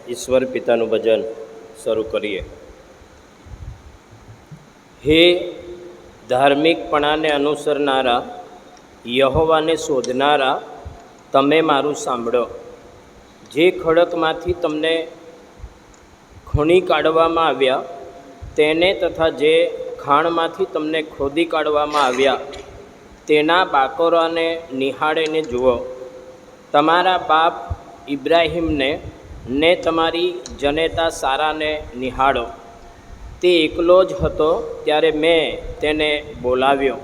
ઈશ્વર પિતાનું ભજન શરૂ કરીએ. હે ધાર્મિકપણાને અનુસરનારા, યહોવાને શોધનારા, તમે મારું સાંભળો. જે ખડકમાંથી તમને ખૂણી કાઢવામાં આવ્યા તેને તથા જે ખાણમાંથી તમને ખોદી કાઢવામાં આવ્યા તેના બાકોરાને નિહાળીને જુઓ. તમારા બાપ ઇબ્રાહીમને ને તમારી જનેતા સારાને નિહાળો. તે એકલો જ હતો ત્યારે મેં તેને બોલાવ્યો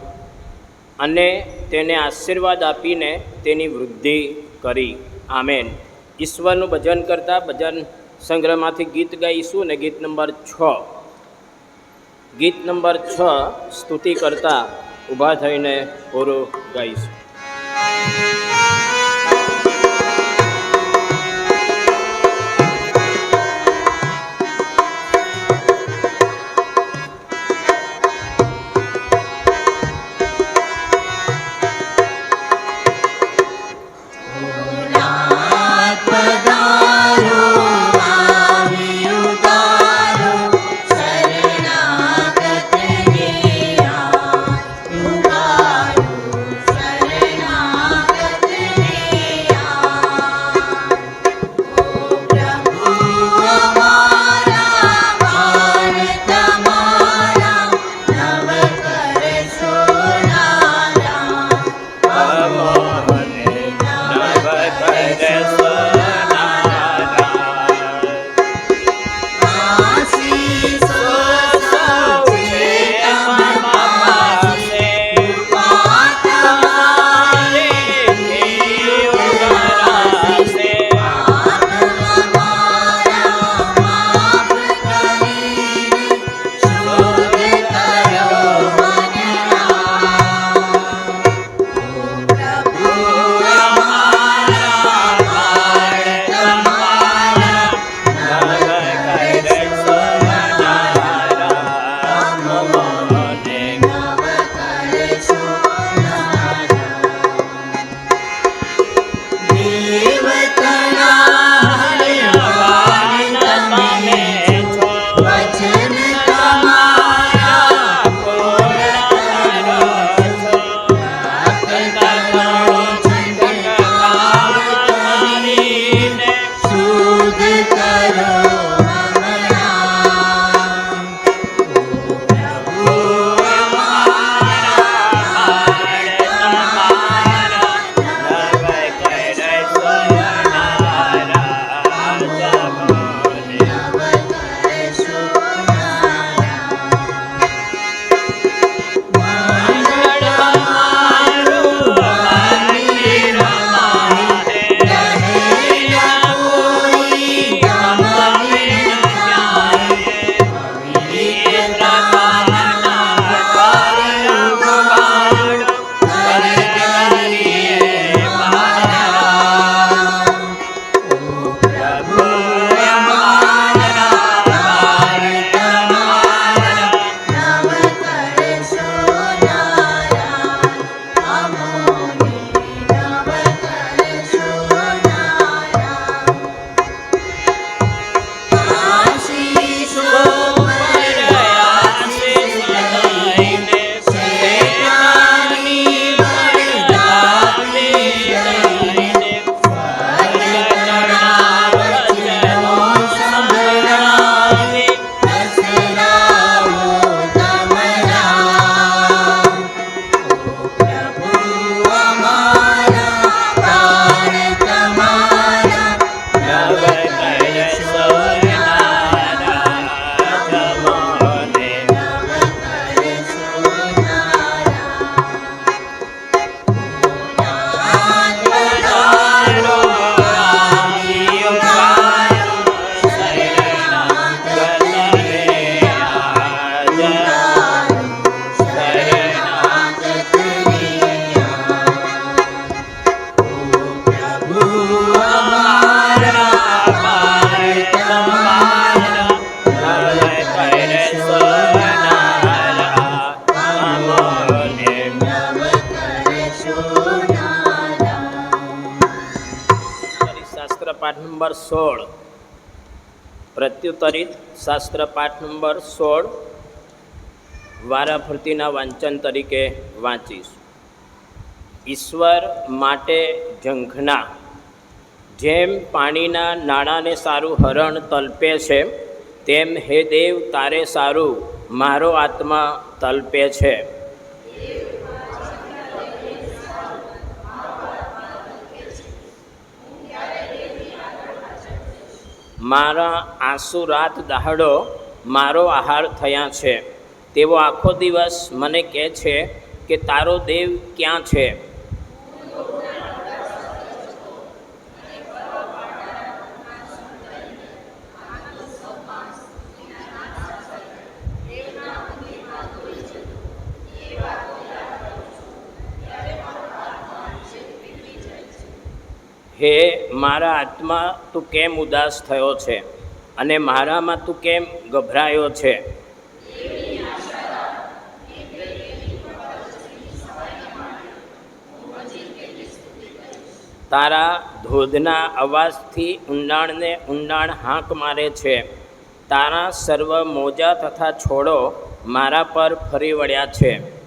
અને તેને આશીર્વાદ આપીને તેની વૃદ્ધિ કરી. આમેન. ઈશ્વરનું ભજન કરતા ભજન સંગ્રહમાંથી ગીત ગાઈશું ને ગીત નંબર 6. ગીત નંબર 6 સ્તુતિ કરતા ઊભા થઈને પૂરું ગાઈશું. શરણાગત ને આ ઉગાડો, શરણ ને શાસ્ત્ર પાઠ નંબર 16, પ્રત્યુત્તરિત શાસ્ત્ર પાઠ નંબર 16 વારાફરતીના વાંચન તરીકે વાંચીશ. ઈશ્વર માટે ઝંખના. જેમ પાણીના નાણાંને સારું હરણ તલપે છે, તેમ હે દેવ તારે સારું મારો આત્મા તલપે છે. મારા આંસુ રાત દહાડો મારો આહાર થયા છે. તેઓ આખો દિવસ મને કહે છે કે તારો દેવ ક્યાં છે? હે મારા આત્મા, તું કેમ ઉદાસ થયો છે અને મારામાં તું કેમ ગભરાયો છે? તારા ધોધના અવાજથી ઊંડાણને ઊંડાણ હાંક મારે છે. તારા સર્વ મોજા તથા છોડો મારા પર ફરી વળ્યા છે.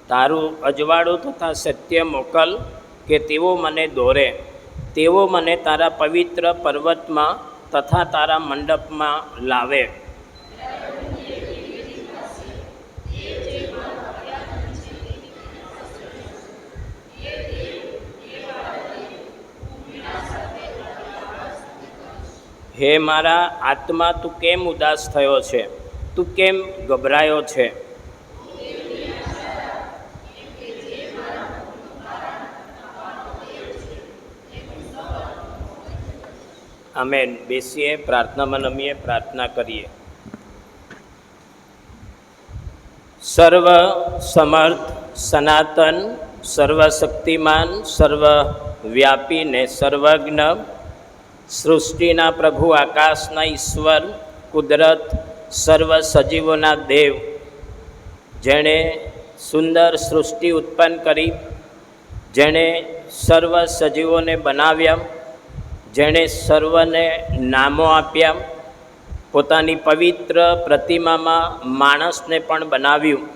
તારું અજવાળું તથા સત્ય મોકલ કે તેઓ મને દોરે. તેઓ મને તારા પવિત્ર પર્વતમાં તથા તારા મંડપમાં લાવે. હે મારા આત્મા, તું કેમ ઉદાસ થયો છે? તું કેમ ગભરાયો છે? આમેન. બેસીએ, પ્રાર્થનામાં નમીએ, પ્રાર્થના કરીએ. સર્વ સમર્થ, સનાતન, સર્વશક્તિમાન, સર્વવ્યાપી ને સર્વજ્ઞ, સૃષ્ટિના પ્રભુ, આકાશના ઈશ્વર, કુદરત, સર્વ સજીવોના દેવ, જેણે સુંદર સૃષ્ટિ ઉત્પન્ન કરી, જેણે સર્વ સજીવોને બનાવ્યા, જેણે સર્વને નામો આપ્યા, પોતાની પવિત્ર પ્રતિમામાં માણસને પણ બનાવ્યું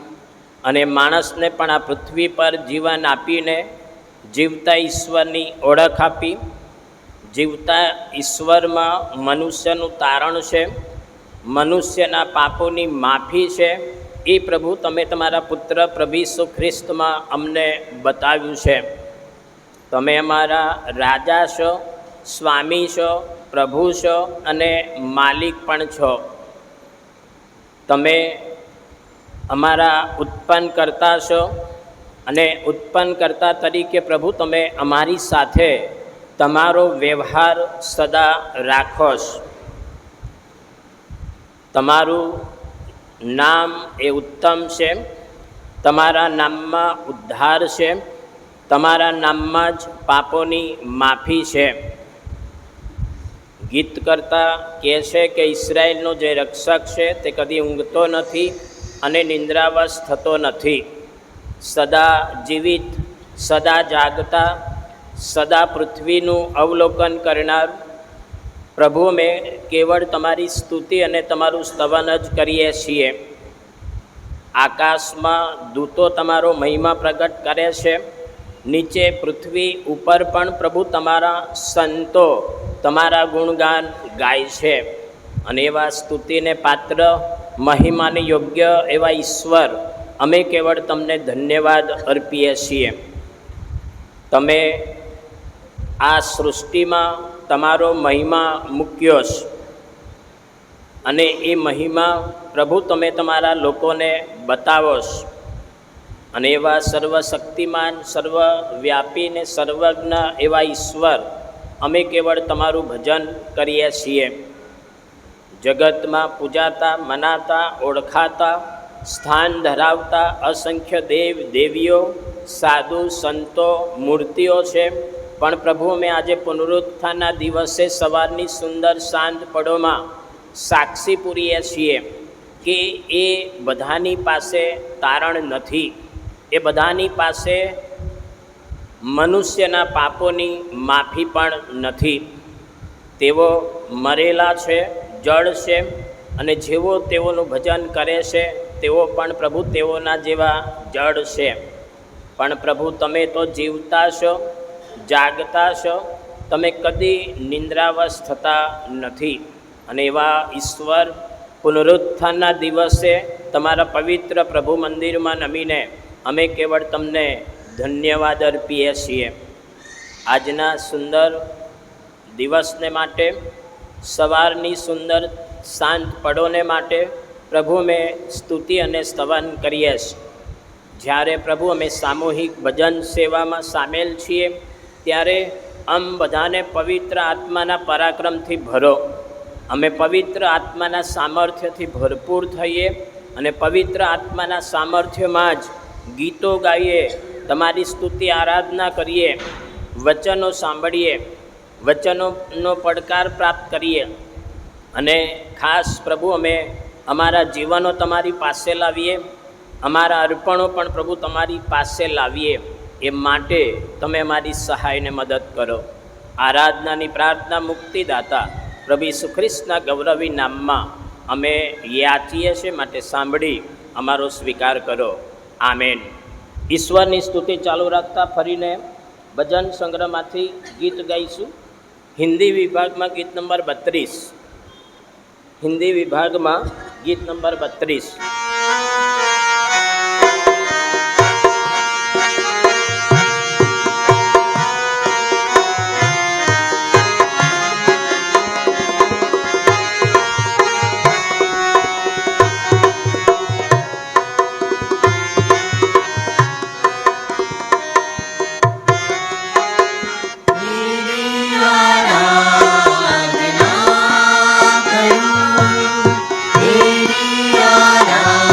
અને માણસને પણ આ પૃથ્વી પર જીવન આપીને જીવતા ઈશ્વરની ઓળખ આપી. જીવતા ઈશ્વરમાં મનુષ્યનું તારણ છે, મનુષ્યના પાપોની માફી છે. એ પ્રભુ તમે તમારા પુત્ર પ્રભુ ઈસુ ખ્રિસ્તમાં અમને બતાવ્યું છે. તમે અમારા રાજા છો, સ્વામી છો, પ્રભુ છો અને માલિક પણ છો. તમે અમારા ઉત્પન્નકર્તા છો અને ઉત્પન્નકર્તા તરીકે પ્રભુ તમે અમારી સાથે તમારો વ્યવહાર સદા રાખો છો. તમારું નામ એ ઉત્તમ છે. તમારા નામમાં ઉદ્ધાર છે. તમારા નામમાં જ પાપોની માફી છે. ગીત કરતા કહે છે કે ઇઝરાયલનો જે રક્ષક છે તે કદી ઊંઘતો નથી અને નિંદ્રાવશ થતો નથી. સદા જીવિત, સદા જાગતા, સદા પૃથ્વીનું અવલોકન કરનાર પ્રભુ, અમે કેવળ તમારી સ્તુતિ અને તમારું સ્તવન જ કરીએ છીએ. આકાશમાં દૂતો તમારો મહિમા પ્રગટ કરે છે. નીચે પૃથ્વી ઉપર પણ પ્રભુ તમારા સંતો તમારા ગુણગાન ગાય છે. અને એવા સ્તુતિને પાત્ર, મહિમાને યોગ્ય એવા ઈશ્વર, અમે કેવળ તમને ધન્યવાદ અર્પીએ છીએ. તમે આ સૃષ્ટિમાં તમારો મહિમા મૂક્યો છે અને એ મહિમા પ્રભુ તમે તમારા લોકોને બતાવો છો. અને એવા સર્વશક્તિમાન, સર્વવ્યાપી ને સર્વજ્ઞ એવા ઈશ્વર, અમે કેવળ તમારું ભજન કરીએ છીએ. જગતમાં પૂજાતા, મનાતા, ઓળખાતા, સ્થાન ધરાવતા અસંખ્ય દેવ દેવીઓ, સાધુ સંતો, મૂર્તિઓ છે. પણ પ્રભુ અમે આજે પુનરુત્થાનના દિવસે સવારની સુંદર શાંત પળોમાં સાક્ષી પૂરીએ છીએ કે એ બધાની પાસે તારણ નથી, એ બધાની પાસે મનુષ્યના પાપોની માફી પણ નથી. તેઓ મરેલા છે, જડ છે, અને જેઓ તેઓનું ભજન કરે છે તેઓ પણ પ્રભુ તેઓના જેવા જડ છે. પણ પ્રભુ તમે તો જીવતા છો, જાગતા છો, તમે કદી નિંદ્રાવશ થતા નથી. અને એવા ઈશ્વર પુનરુત્થાનના દિવસે તમારા પવિત્ર પ્રભુ મંદિરમાં નમીને અમે કેવળ તમને ધન્યવાદ અર્પીએ છીએ. આજના સુંદર દિવસને માટે, સવારની સુંદર શાંત પળોને માટે પ્રભુ અમે સ્તુતિ અને સ્તવન કરીએ છીએ. જ્યારે પ્રભુ અમે સામૂહિક ભજન સેવામાં સામેલ છીએ ત્યારે બધાને પવિત્ર આત્માના પરાક્રમથી ભરો. અમે પવિત્ર આત્માના સામર્થ્યથી ભરપૂર થઈએ અને પવિત્ર આત્માના સામર્થ્યમાં જ ગીતો ગાઈએ, તમારી સ્તુતિ આરાધના કરીએ, વચનો સાંભળીએ, વચનોનો પડકાર પ્રાપ્ત કરીએ. અને ખાસ પ્રભુ અમે અમારા જીવનો તમારી પાસે લાવીએ, અમારા અર્પણો પણ પ્રભુ તમારી પાસે લાવીએ. એ માટે તમે અમારી સહાયને મદદ કરો. આરાધનાની પ્રાર્થના મુક્તિદાતા પ્રભુ ઈસુ ખ્રિસ્તના ગૌરવી નામમાં અમે યાચીએ છીએ, માટે સાંભળી અમારો સ્વીકાર કરો. આમેન. ઈશ્વરની સ્તુતિ ચાલુ રાખતા ફરીને ભજન સંગ્રહમાંથી ગીત ગાઈશું. હિન્દી વિભાગમાં ગીત નંબર 32. હિન્દી વિભાગમાં ગીત નંબર 32. आराधना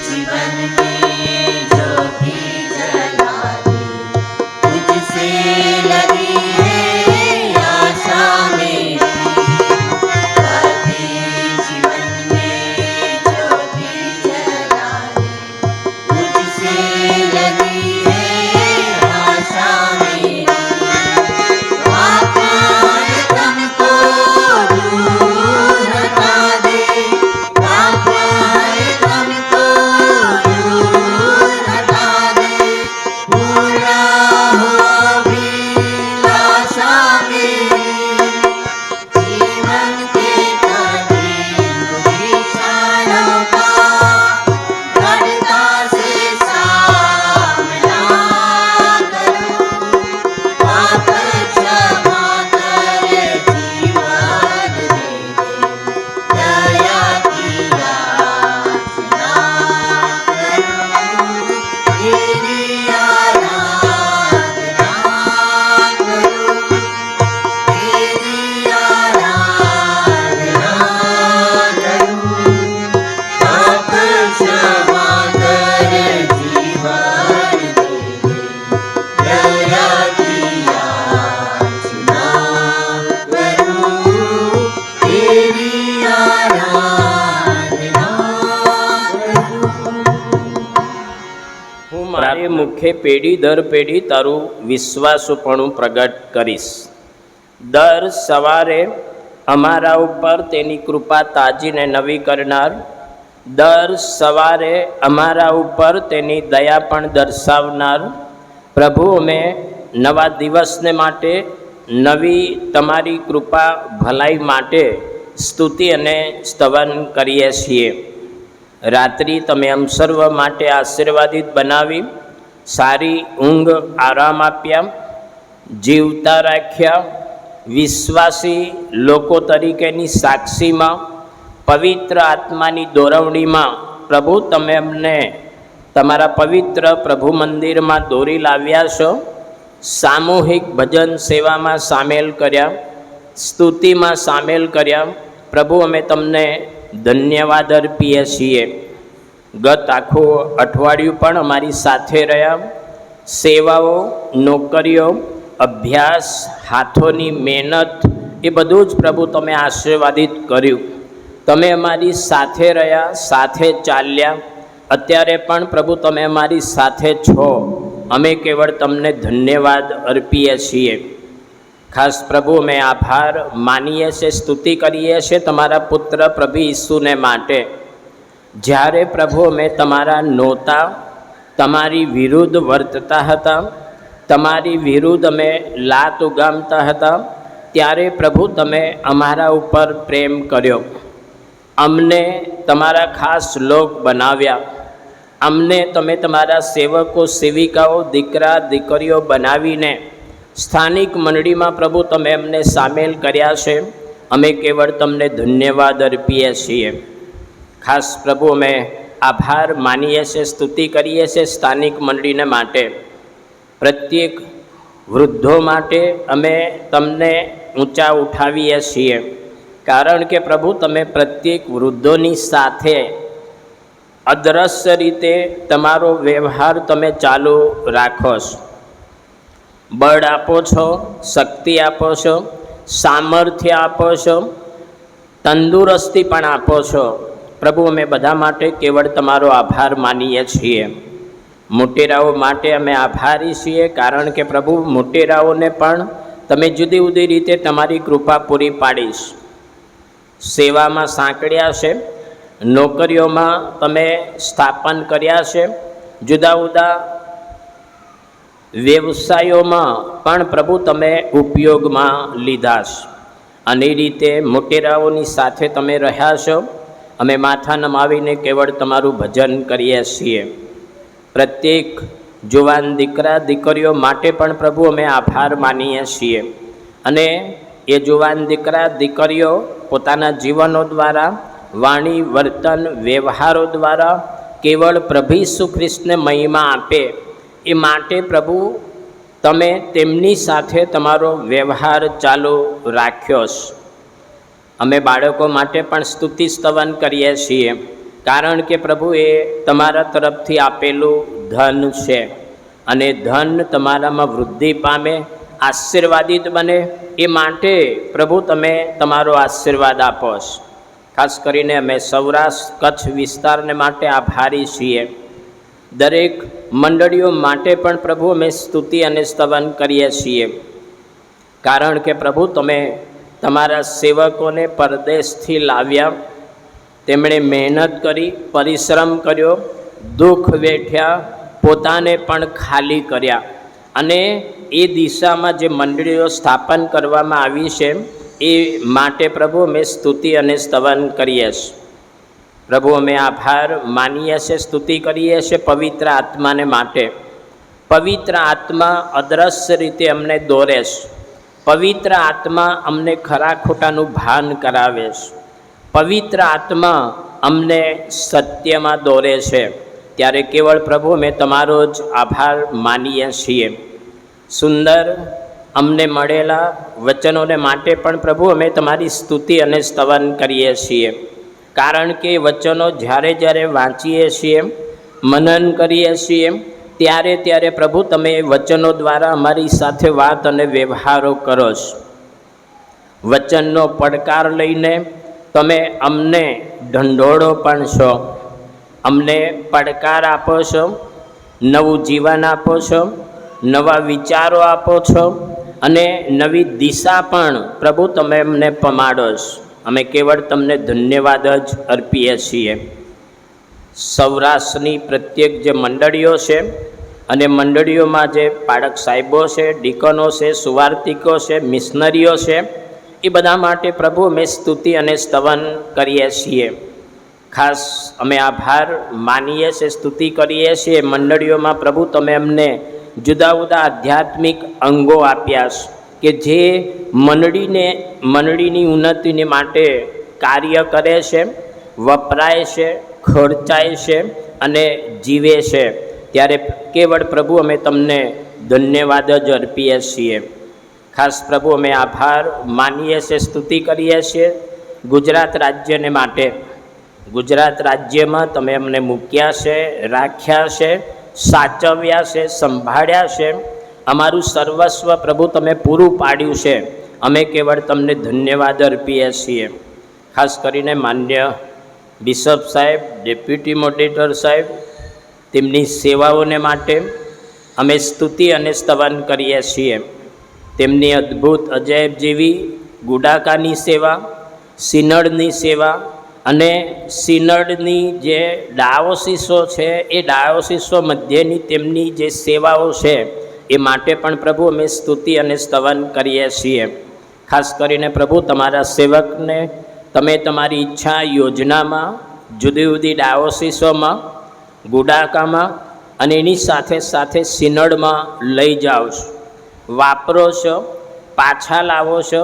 जीवन में ज्योति जला दे, तुझसे लगी है आशा मेरी। करते जीवन में ज्योति जला दे, तुझसे लगी है आशा मेरी। पापाए तुमको दूर हटा दे, पापाए तुमको दूर हटा दे, पूरा हो अभिलाषा मेरी। जीवन के कठिन विचारों का दृढ़ता से सामना करूं, पाप क्षमा करे जीवन दे दे, दया की याचना करूं, तेरी आराधना करूं, तेरी आराधना करूं। पाप क्षमा करे जीवन दे दे, दया की याचना करूं, तेरी आराधना करूं। હું મારી મુખે પેઢી દર પેઢી તારું વિશ્વાસુપણું પ્રગટ કરીશ. દર સવારે અમારા ઉપર તેની કૃપા તાજીને નવી કરનાર, દર સવારે અમારા ઉપર તેની દયા પણ દર્શાવનાર પ્રભુ, અમે નવા દિવસને માટે, નવી તમારી કૃપા ભલાઈ માટે સ્તુતિ અને સ્તવન કરીએ છીએ. રાત્રિ તમે અમ સર્વ માટે આશીર્વાદિત બનાવી, સારી ઊંઘ આરામ આપ્યા, જીવતા રાખ્યા, વિશ્વાસી લોકો તરીકેની સાક્ષીમાં, પવિત્ર આત્માની દોરવણીમાં પ્રભુ તમે અમને તમારા પવિત્ર પ્રભુ મંદિરમાં દોરી લાવ્યા છો. સામૂહિક ભજન સેવામાં સામેલ કર્યા, સ્તુતિમાં સામેલ કર્યા. પ્રભુ અમે તમને ધન્યવાદ અર્પીએ છીએ. ગત આખું અઠવાડિયું પણ અમારી સાથે રહ્યા. સેવાઓ, નોકરીઓ, અભ્યાસ, હાથોની મહેનત એ બધું જ પ્રભુ તમે આશીર્વાદિત કર્યું. તમે અમારી સાથે રહ્યા, સાથે ચાલ્યા. અત્યારે પણ પ્રભુ તમે અમારી સાથે છો. અમે કેવળ તમને ધન્યવાદ અર્પીએ છીએ. ખાસ પ્રભુ અમે આભાર માનીએ છીએ, સ્તુતિ કરીએ છીએ તમારા પુત્ર પ્રભુ ઈસુને માટે. જ્યારે પ્રભુ અમે તમારા નહોતા, તમારી વિરુદ્ધ વર્તતા હતા, તમારી વિરુદ્ધ અમે લાત ઉગામતા હતા, ત્યારે પ્રભુ તમે અમારા ઉપર પ્રેમ કર્યો. અમને તમારા ખાસ લોક બનાવ્યા. અમને તમે તમારા સેવકો, સેવિકાઓ, દીકરા દીકરીઓ બનાવીને સ્થાનિક મંડળીમાં પ્રભુ તમે અમને સામેલ કર્યા છે. અમે કેવળ તમને ધન્યવાદ અર્પીએ છીએ. ખાસ પ્રભુ અમે આભાર માનીએ છીએ, સ્તુતિ કરીએ છીએ સ્થાનિક મંડળીને માટે. પ્રત્યેક વૃદ્ધો માટે અમે તમને ઊંચા ઉઠાવીએ છીએ, કારણ કે પ્રભુ તમે પ્રત્યેક વૃદ્ધોની સાથે અદ્રશ્ય રીતે તમારો વ્યવહાર તમે ચાલુ રાખો છો. બળ આપો છો, શક્તિ આપો છો, સામર્થ્ય આપો છો, તંદુરસ્તી પણ આપો છો. પ્રભુ અમે બધા માટે કેવળ તમારો આભાર માનીએ છીએ. મોટેરાઓ માટે અમે આભારી છીએ, કારણ કે પ્રભુ મોટેરાઓને પણ તમે જુદી જુદી રીતે તમારી કૃપા પૂરી પાડીશ. સેવામાં સાંકળ્યા છે, નોકરીઓમાં તમે સ્થાપન કર્યા છે, જુદા જુદા વ્યવસાયોમાં પણ પ્રભુ તમે ઉપયોગમાં લીધા છે. અને એ રીતે મોટેરાઓની સાથે તમે રહ્યા છો. અમે માથા નમાવીને કેવળ તમારું ભજન કરીએ છીએ. પ્રત્યેક જુવાન દીકરા દીકરીઓ માટે પણ પ્રભુ અમે આભાર માનીએ છીએ. અને એ જુવાન દીકરા દીકરીઓ પોતાના જીવનો દ્વારા, વાણી, વર્તન, વ્યવહારો દ્વારા કેવળ પ્રભુ ઈસુ ખ્રિસ્તને મહિમા આપે એ માટે પ્રભુ તમે તેમની સાથે તમારો વ્યવહાર ચાલુ રાખ્યો છે. અમે બાળકો માટે પણ સ્તુતિ સ્તવન કરીએ છીએ. કારણ કે પ્રભુ એ તમારા તરફથી આપેલું ધન છે અને ધન તમારામાં વૃદ્ધિ પામે, આશીર્વાદિત બને, એ માટે પ્રભુ તમે તમારો આશીર્વાદ આપો છો. ખાસ કરીને અમે સૌરાષ્ટ્ર કચ્છ વિસ્તારને માટે આભારી છીએ. દરેક મંડળીઓ માટે પણ પ્રભુ અમે સ્તુતિ અને સ્તવન કરીએ છીએ, કારણ કે પ્રભુ તમે તમારા સેવકોને પરદેશથી લાવ્યા, તેમણે મહેનત કરી, પરિશ્રમ કર્યો, દુઃખ વેઠ્યા, પોતાને પણ ખાલી કર્યા અને એ દિશામાં જે મંડળીઓ સ્થાપન કરવામાં આવી છે એ માટે પ્રભુ અમે સ્તુતિ અને સ્તવન કરીએ છીએ. પ્રભુ અમે આભાર માનીએ છીએ, સ્તુતિ કરીએ છીએ પવિત્ર આત્માને માટે. પવિત્ર આત્મા અદ્રશ્ય રીતે અમને દોરે છે. પવિત્ર આત્મા અમને ખરા ખોટાનું ભાન કરાવે છે. પવિત્ર આત્મા અમને સત્યમાં દોરે છે. ત્યારે કેવળ પ્રભુ અમે તમારો જ આભાર માનીએ છીએ. સુંદર અમને મળેલા વચનોને માટે પણ પ્રભુ અમે તમારી સ્તુતિ અને સ્તવન કરીએ છીએ, કારણ કે વચનો જ્યારે જ્યારે વાંચીએ છીએ, મનન કરીએ છીએ, ત્યારે ત્યારે પ્રભુ તમે વચનો દ્વારા અમારી સાથે વાત અને વ્યવહારો કરો છો. વચનનો પડકાર લઈને તમે અમને ઢંઢોળો પણ છો, અમને પડકાર આપો છો, નવું જીવન આપો છો, નવા વિચારો આપો છો અને નવી દિશા પણ પ્રભુ તમે અમને પમાડો છો. અમે કેવળ તમને ધન્યવાદ જ અર્પીએ છીએ. સૌરાષ્ટ્રની પ્રત્યેક જે મંડળીઓ છે અને મંડળીઓમાં જે પાળક સાહેબો છે, ડીકનો છે, સુવાર્તિકો છે, મિશનરીઓ છે, એ બધા માટે પ્રભુ અમે સ્તુતિ અને સ્તવન કરીએ છીએ. ખાસ અમે આભાર માનીએ છીએ, સ્તુતિ કરીએ છીએ મંડળીઓમાં પ્રભુ તમે અમને જુદા જુદા આધ્યાત્મિક અંગો આપ્યા છે કે જે મંડળીની ઉન્નતિને માટે કાર્ય કરે છે, વપરાય છે, ખર્ચાય છે અને જીવે છે. ત્યારે કેવળ પ્રભુ અમે તમને ધન્યવાદ જ અર્પીએ છીએ. ખાસ પ્રભુ અમે આભાર માનીએ છીએ, સ્તુતિ કરીએ છીએ ગુજરાત રાજ્યને માટે. ગુજરાત રાજ્યમાં તમે અમને મૂક્યા છે, રાખ્યા છે, સાચવ્યા છે, સંભાળ્યા છે, અમારું સર્વસ્વ પ્રભુ તમે પૂરું પાડ્યું છે. અમે કેવળ તમને ધન્યવાદ અર્પીએ છીએ. ખાસ કરીને માન્ય બિશપ સાહેબ, ડેપ્યુટી મોડરેટર સાહેબ, તેમની સેવાઓને માટે અમે સ્તુતિ અને સ્તવન કરીએ છીએ. તેમની અદ્ભુત અજાયબ જેવી ગુડાકાની સેવા, સિનડની સેવા અને સિનડની જે ડાયોસીસો છે એ ડાયોસીસો મધ્યની તેમની જે સેવાઓ છે એ માટે પણ પ્રભુ અમે સ્તુતિ અને સ્તવન કરીએ છીએ. ખાસ કરીને પ્રભુ તમારા સેવકને તમે તમારી ઈચ્છા યોજનામાં જુદી જુદી ડાયોસીસોમાં, ગુડાકામાં અને એની સાથે સાથે સિનડમાં લઈ જાઓ છો, વાપરો છો, પાછા લાવો છો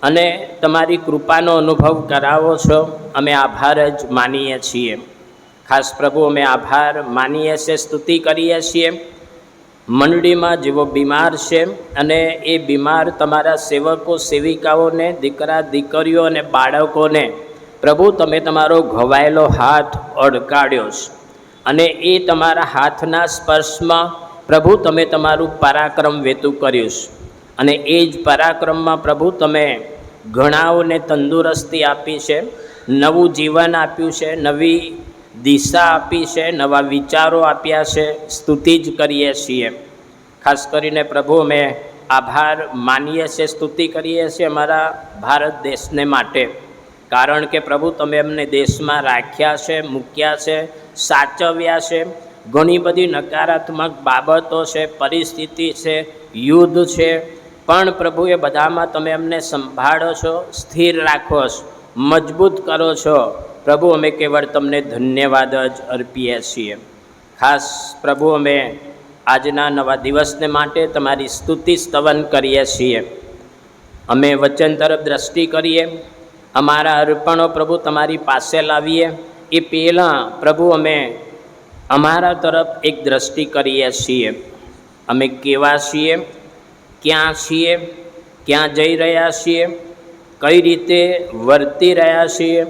અને તમારી કૃપાનો અનુભવ કરાવો છો. અમે આભાર જ માનીએ છીએ. ખાસ પ્રભુ અમે આભાર માનીએ છીએ, સ્તુતિ કરીએ છીએ મંડળીમાં જેવો બીમાર છે અને એ બીમાર તમારા સેવકો સેવિકાઓને, દીકરા દીકરીઓ અને બાળકોને પ્રભુ તમે તમારો ઘવાયેલો હાથ અડકાડ્યો છે અને એ તમારા હાથના સ્પર્શમાં પ્રભુ તમે તમારું પરાક્રમ વેતું કર્યું છે અને એ જ પરાક્રમમાં પ્રભુ તમે ઘણાઓને તંદુરસ્તી આપી છે, નવું જીવન આપ્યું છે, નવી દિશા આપી છે, નવા વિચારો આપ્યા છે. સ્તુતિ જ કરીએ છીએ. ખાસ કરીને પ્રભુ અમે આભાર માનીએ છીએ, સ્તુતિ કરીએ છીએ અમારા ભારત દેશને માટે, કારણ કે પ્રભુ તમે અમને દેશમાં રાખ્યા છે, મૂક્યા છે, સાચવ્યા છે. ઘણી બધી નકારાત્મક બાબતો છે, પરિસ્થિતિ છે, યુદ્ધ છે, પણ પ્રભુ એ બધામાં તમે અમને સંભાળો છો, સ્થિર રાખો છો, મજબૂત કરો છો. પ્રભુ અમે કેવળ તમને ધન્યવાદ જ અર્પીએ છીએ. ખાસ પ્રભુ અમે આજના નવા દિવસને માટે તમારી સ્તુતિ સ્તવન કરીએ છીએ. અમે વચન તરફ દ્રષ્ટિ કરીએ, અમારા અર્પણો પ્રભુ તમારી પાસે લાવીએ એ પહેલાં પ્રભુ અમે અમારા તરફ એક દ્રષ્ટિ કરીએ છીએ. અમે કેવા છીએ, ક્યાં છીએ, ક્યાં જઈ રહ્યા છીએ, કઈ રીતે વર્તી રહ્યા છીએ,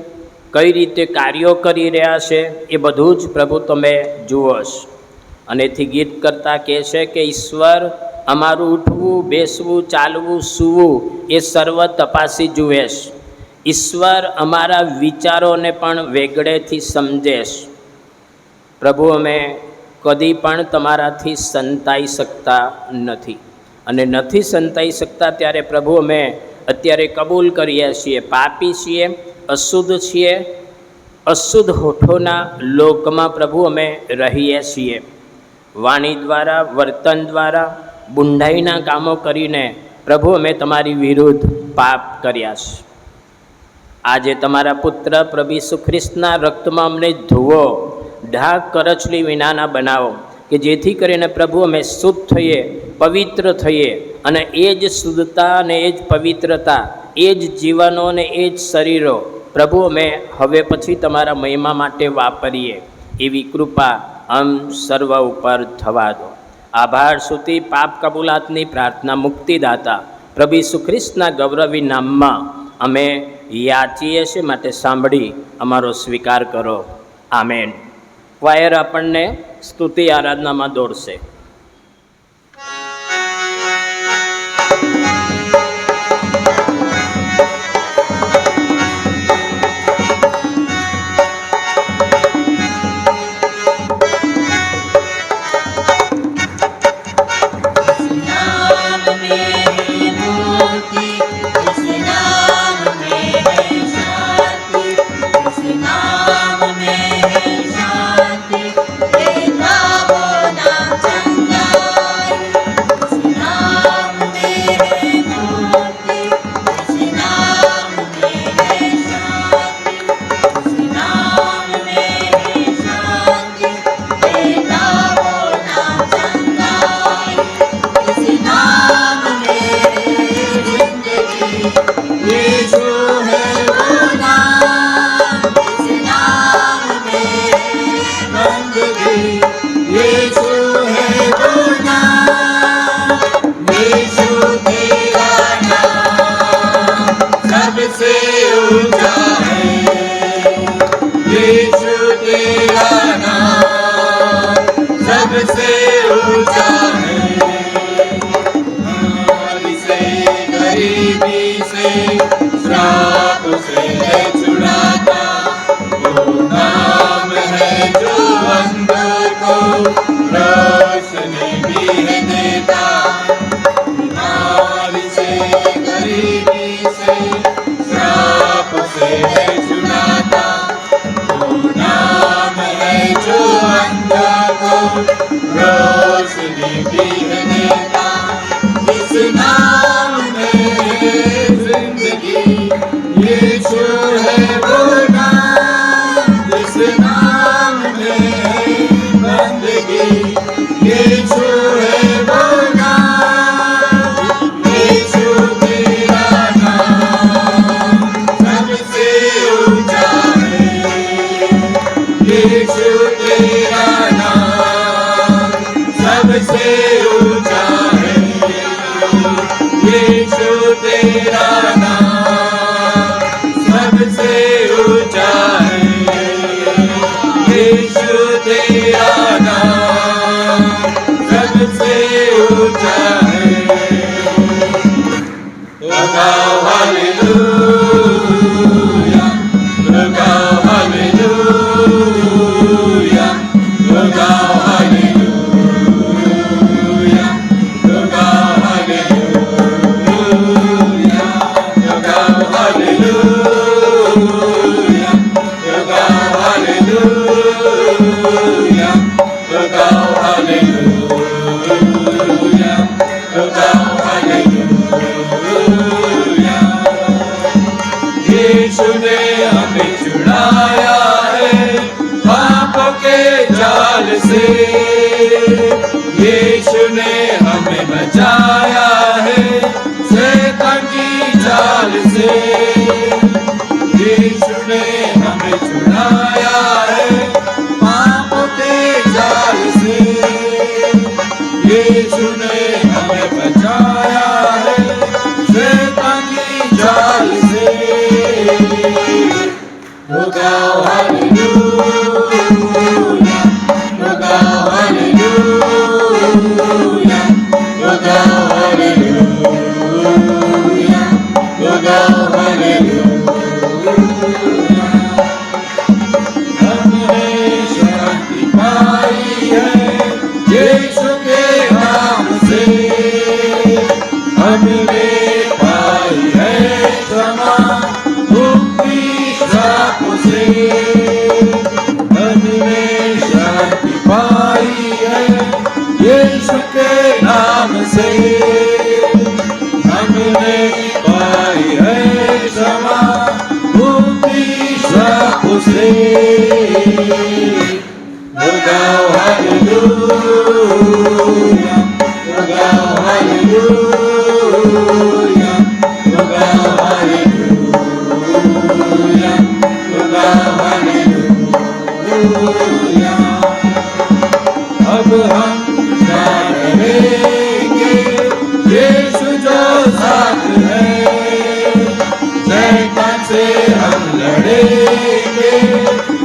કઈ રીતે કાર્યો કરી રહ્યા છે એ બધું જ પ્રભુ તમે જુઓ છો. અનેથી ગીત કરતા કહે છે કે ઈશ્વર અમારું ઉઠવું, બેસવું, ચાલવું, સૂવું એ સર્વ તપાસી જુએ છે. ઈશ્વર અમારા વિચારોને પણ વેગળેથી સમજે છે. પ્રભુ અમે કદી પણ તમારાથી સંતાઈ શકતા નથી, અને નથી સંતાઈ શકતા ત્યારે પ્રભુ અમે અત્યારે કબૂલ કરીએ છીએ, પાપી છીએ, અશુદ્ધ છીએ, અશુદ્ધ હોઠોના લોકમાં પ્રભુ અમે રહીએ છીએ. વાણી દ્વારા, વર્તન દ્વારા, બુંડાઈના કામો કરીને પ્રભુ અમે તમારી વિરુદ્ધ પાપ કર્યા છે. આજે તમારા પુત્ર પ્રભુ ઈસુ ખ્રિસ્તના રક્તમાં અમને ધોવો, ઢાક કરચલી વિનાના બનાવો, કે જેથી કરીને પ્રભુ અમે શુદ્ધ થઈએ, પવિત્ર થઈએ, અને એ જ શુદ્ધતા અને એ જ પવિત્રતા, એ જ જીવનો અને એ જ શરીરો પ્રભુ અમે હવે પછી તમારા મહિમા માટે વાપરીએ. એવી કૃપા આમ સર્વ ઉપર થવા દો. આભાર સ્તુતિ પાપ કબૂલાતની પ્રાર્થના મુક્તિદાતા પ્રભુ ઈસુ ખ્રિસ્તના ગૌરવી નામમાં અમે યાચીએ છીએ, માટે સાંભળી અમારો સ્વીકાર કરો. આમેન. વાયર આપણને સ્તુતિ આરાધનામાં દોડશે. हमें छुड़ाया है पाप के जाल से। ગાઓ હાલેલુયા, ગાઓ હાલેલુયા, ગાઓ હાલેલુયા, ગાઓ हालेलुया। अब हम जान लेंगे यीशु जो साथ है, शैतान से हम लड़ेंगे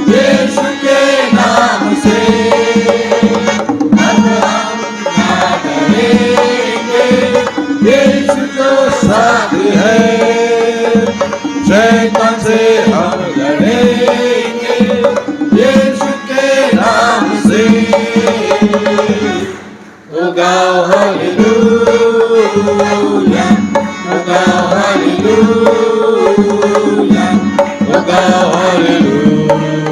यीशु के नाम से। अब हम जान लेंगे यीशु जो साथ है, शैतान से हम लड़ेंगे यीशु के नाम से। ओ गाओ हालेलुया, ओ गाओ हालेलुया, ओ गाओ हालेलुया,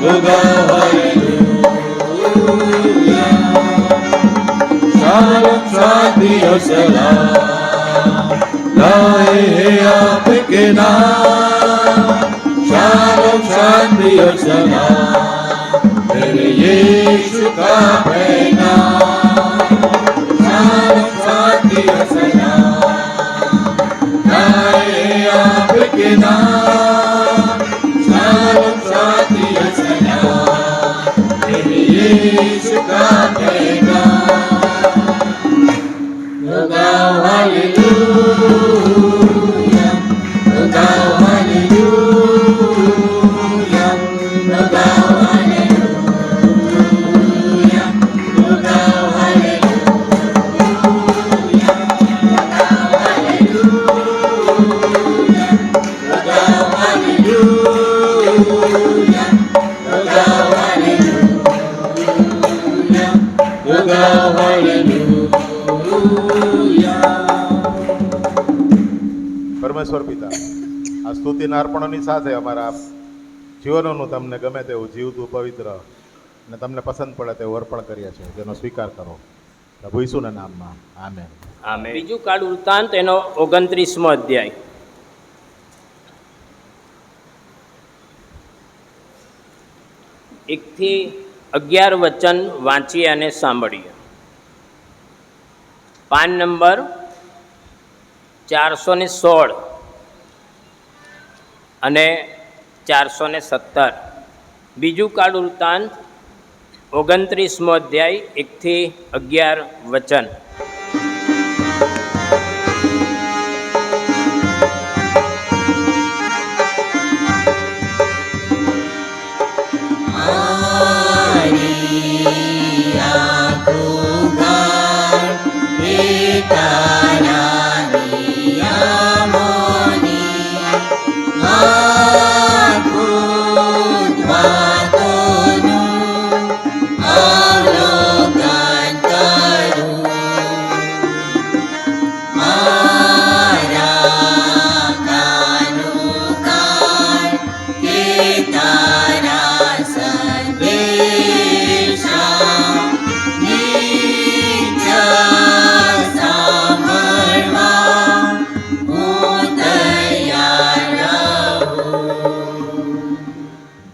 ओ गाओ हालेलुया। शालोम शांति और सलाम लाए हैं आपके नाम, शालोम शांति और सलाम मेरे यीशु का पैगाम। शालोम शांति और सलाम लाए हैं आपके नाम, शालोम शांति और सलाम मेरे यीशु का पैगाम। ओ गाओ हालेलुया, ओ गाओ हालेलुया, ओ गाओ हालेलुया, ओ गाओ हालेलुया, ओ गाओ हालेलुया, ओ गाओ हालेलुया, ओ गाओ हालेलुया। પરમેશ્વર પિતા, આ સ્તુતિના અર્પણોની સાથે અમારા જીવનોનું તમને ગમે તેવું જીવતું પવિત્ર અને તમને પસંદ પડે તેવું અર્પણ કરીએ છીએ, જેનો સ્વીકાર કરો પ્રભુ ઈસુના નામમાં, આમેન. આમેન. બીજું કાળ વૃત્તાંત એનો 29મો અધ્યાય. એકથી 11 વચન વાંચીએ અને સાંભળીએ. પાન નંબર 416 અને 417. બીજું કાળ વૃત્તાંત 29મો અધ્યાય 1થી 11 વચન.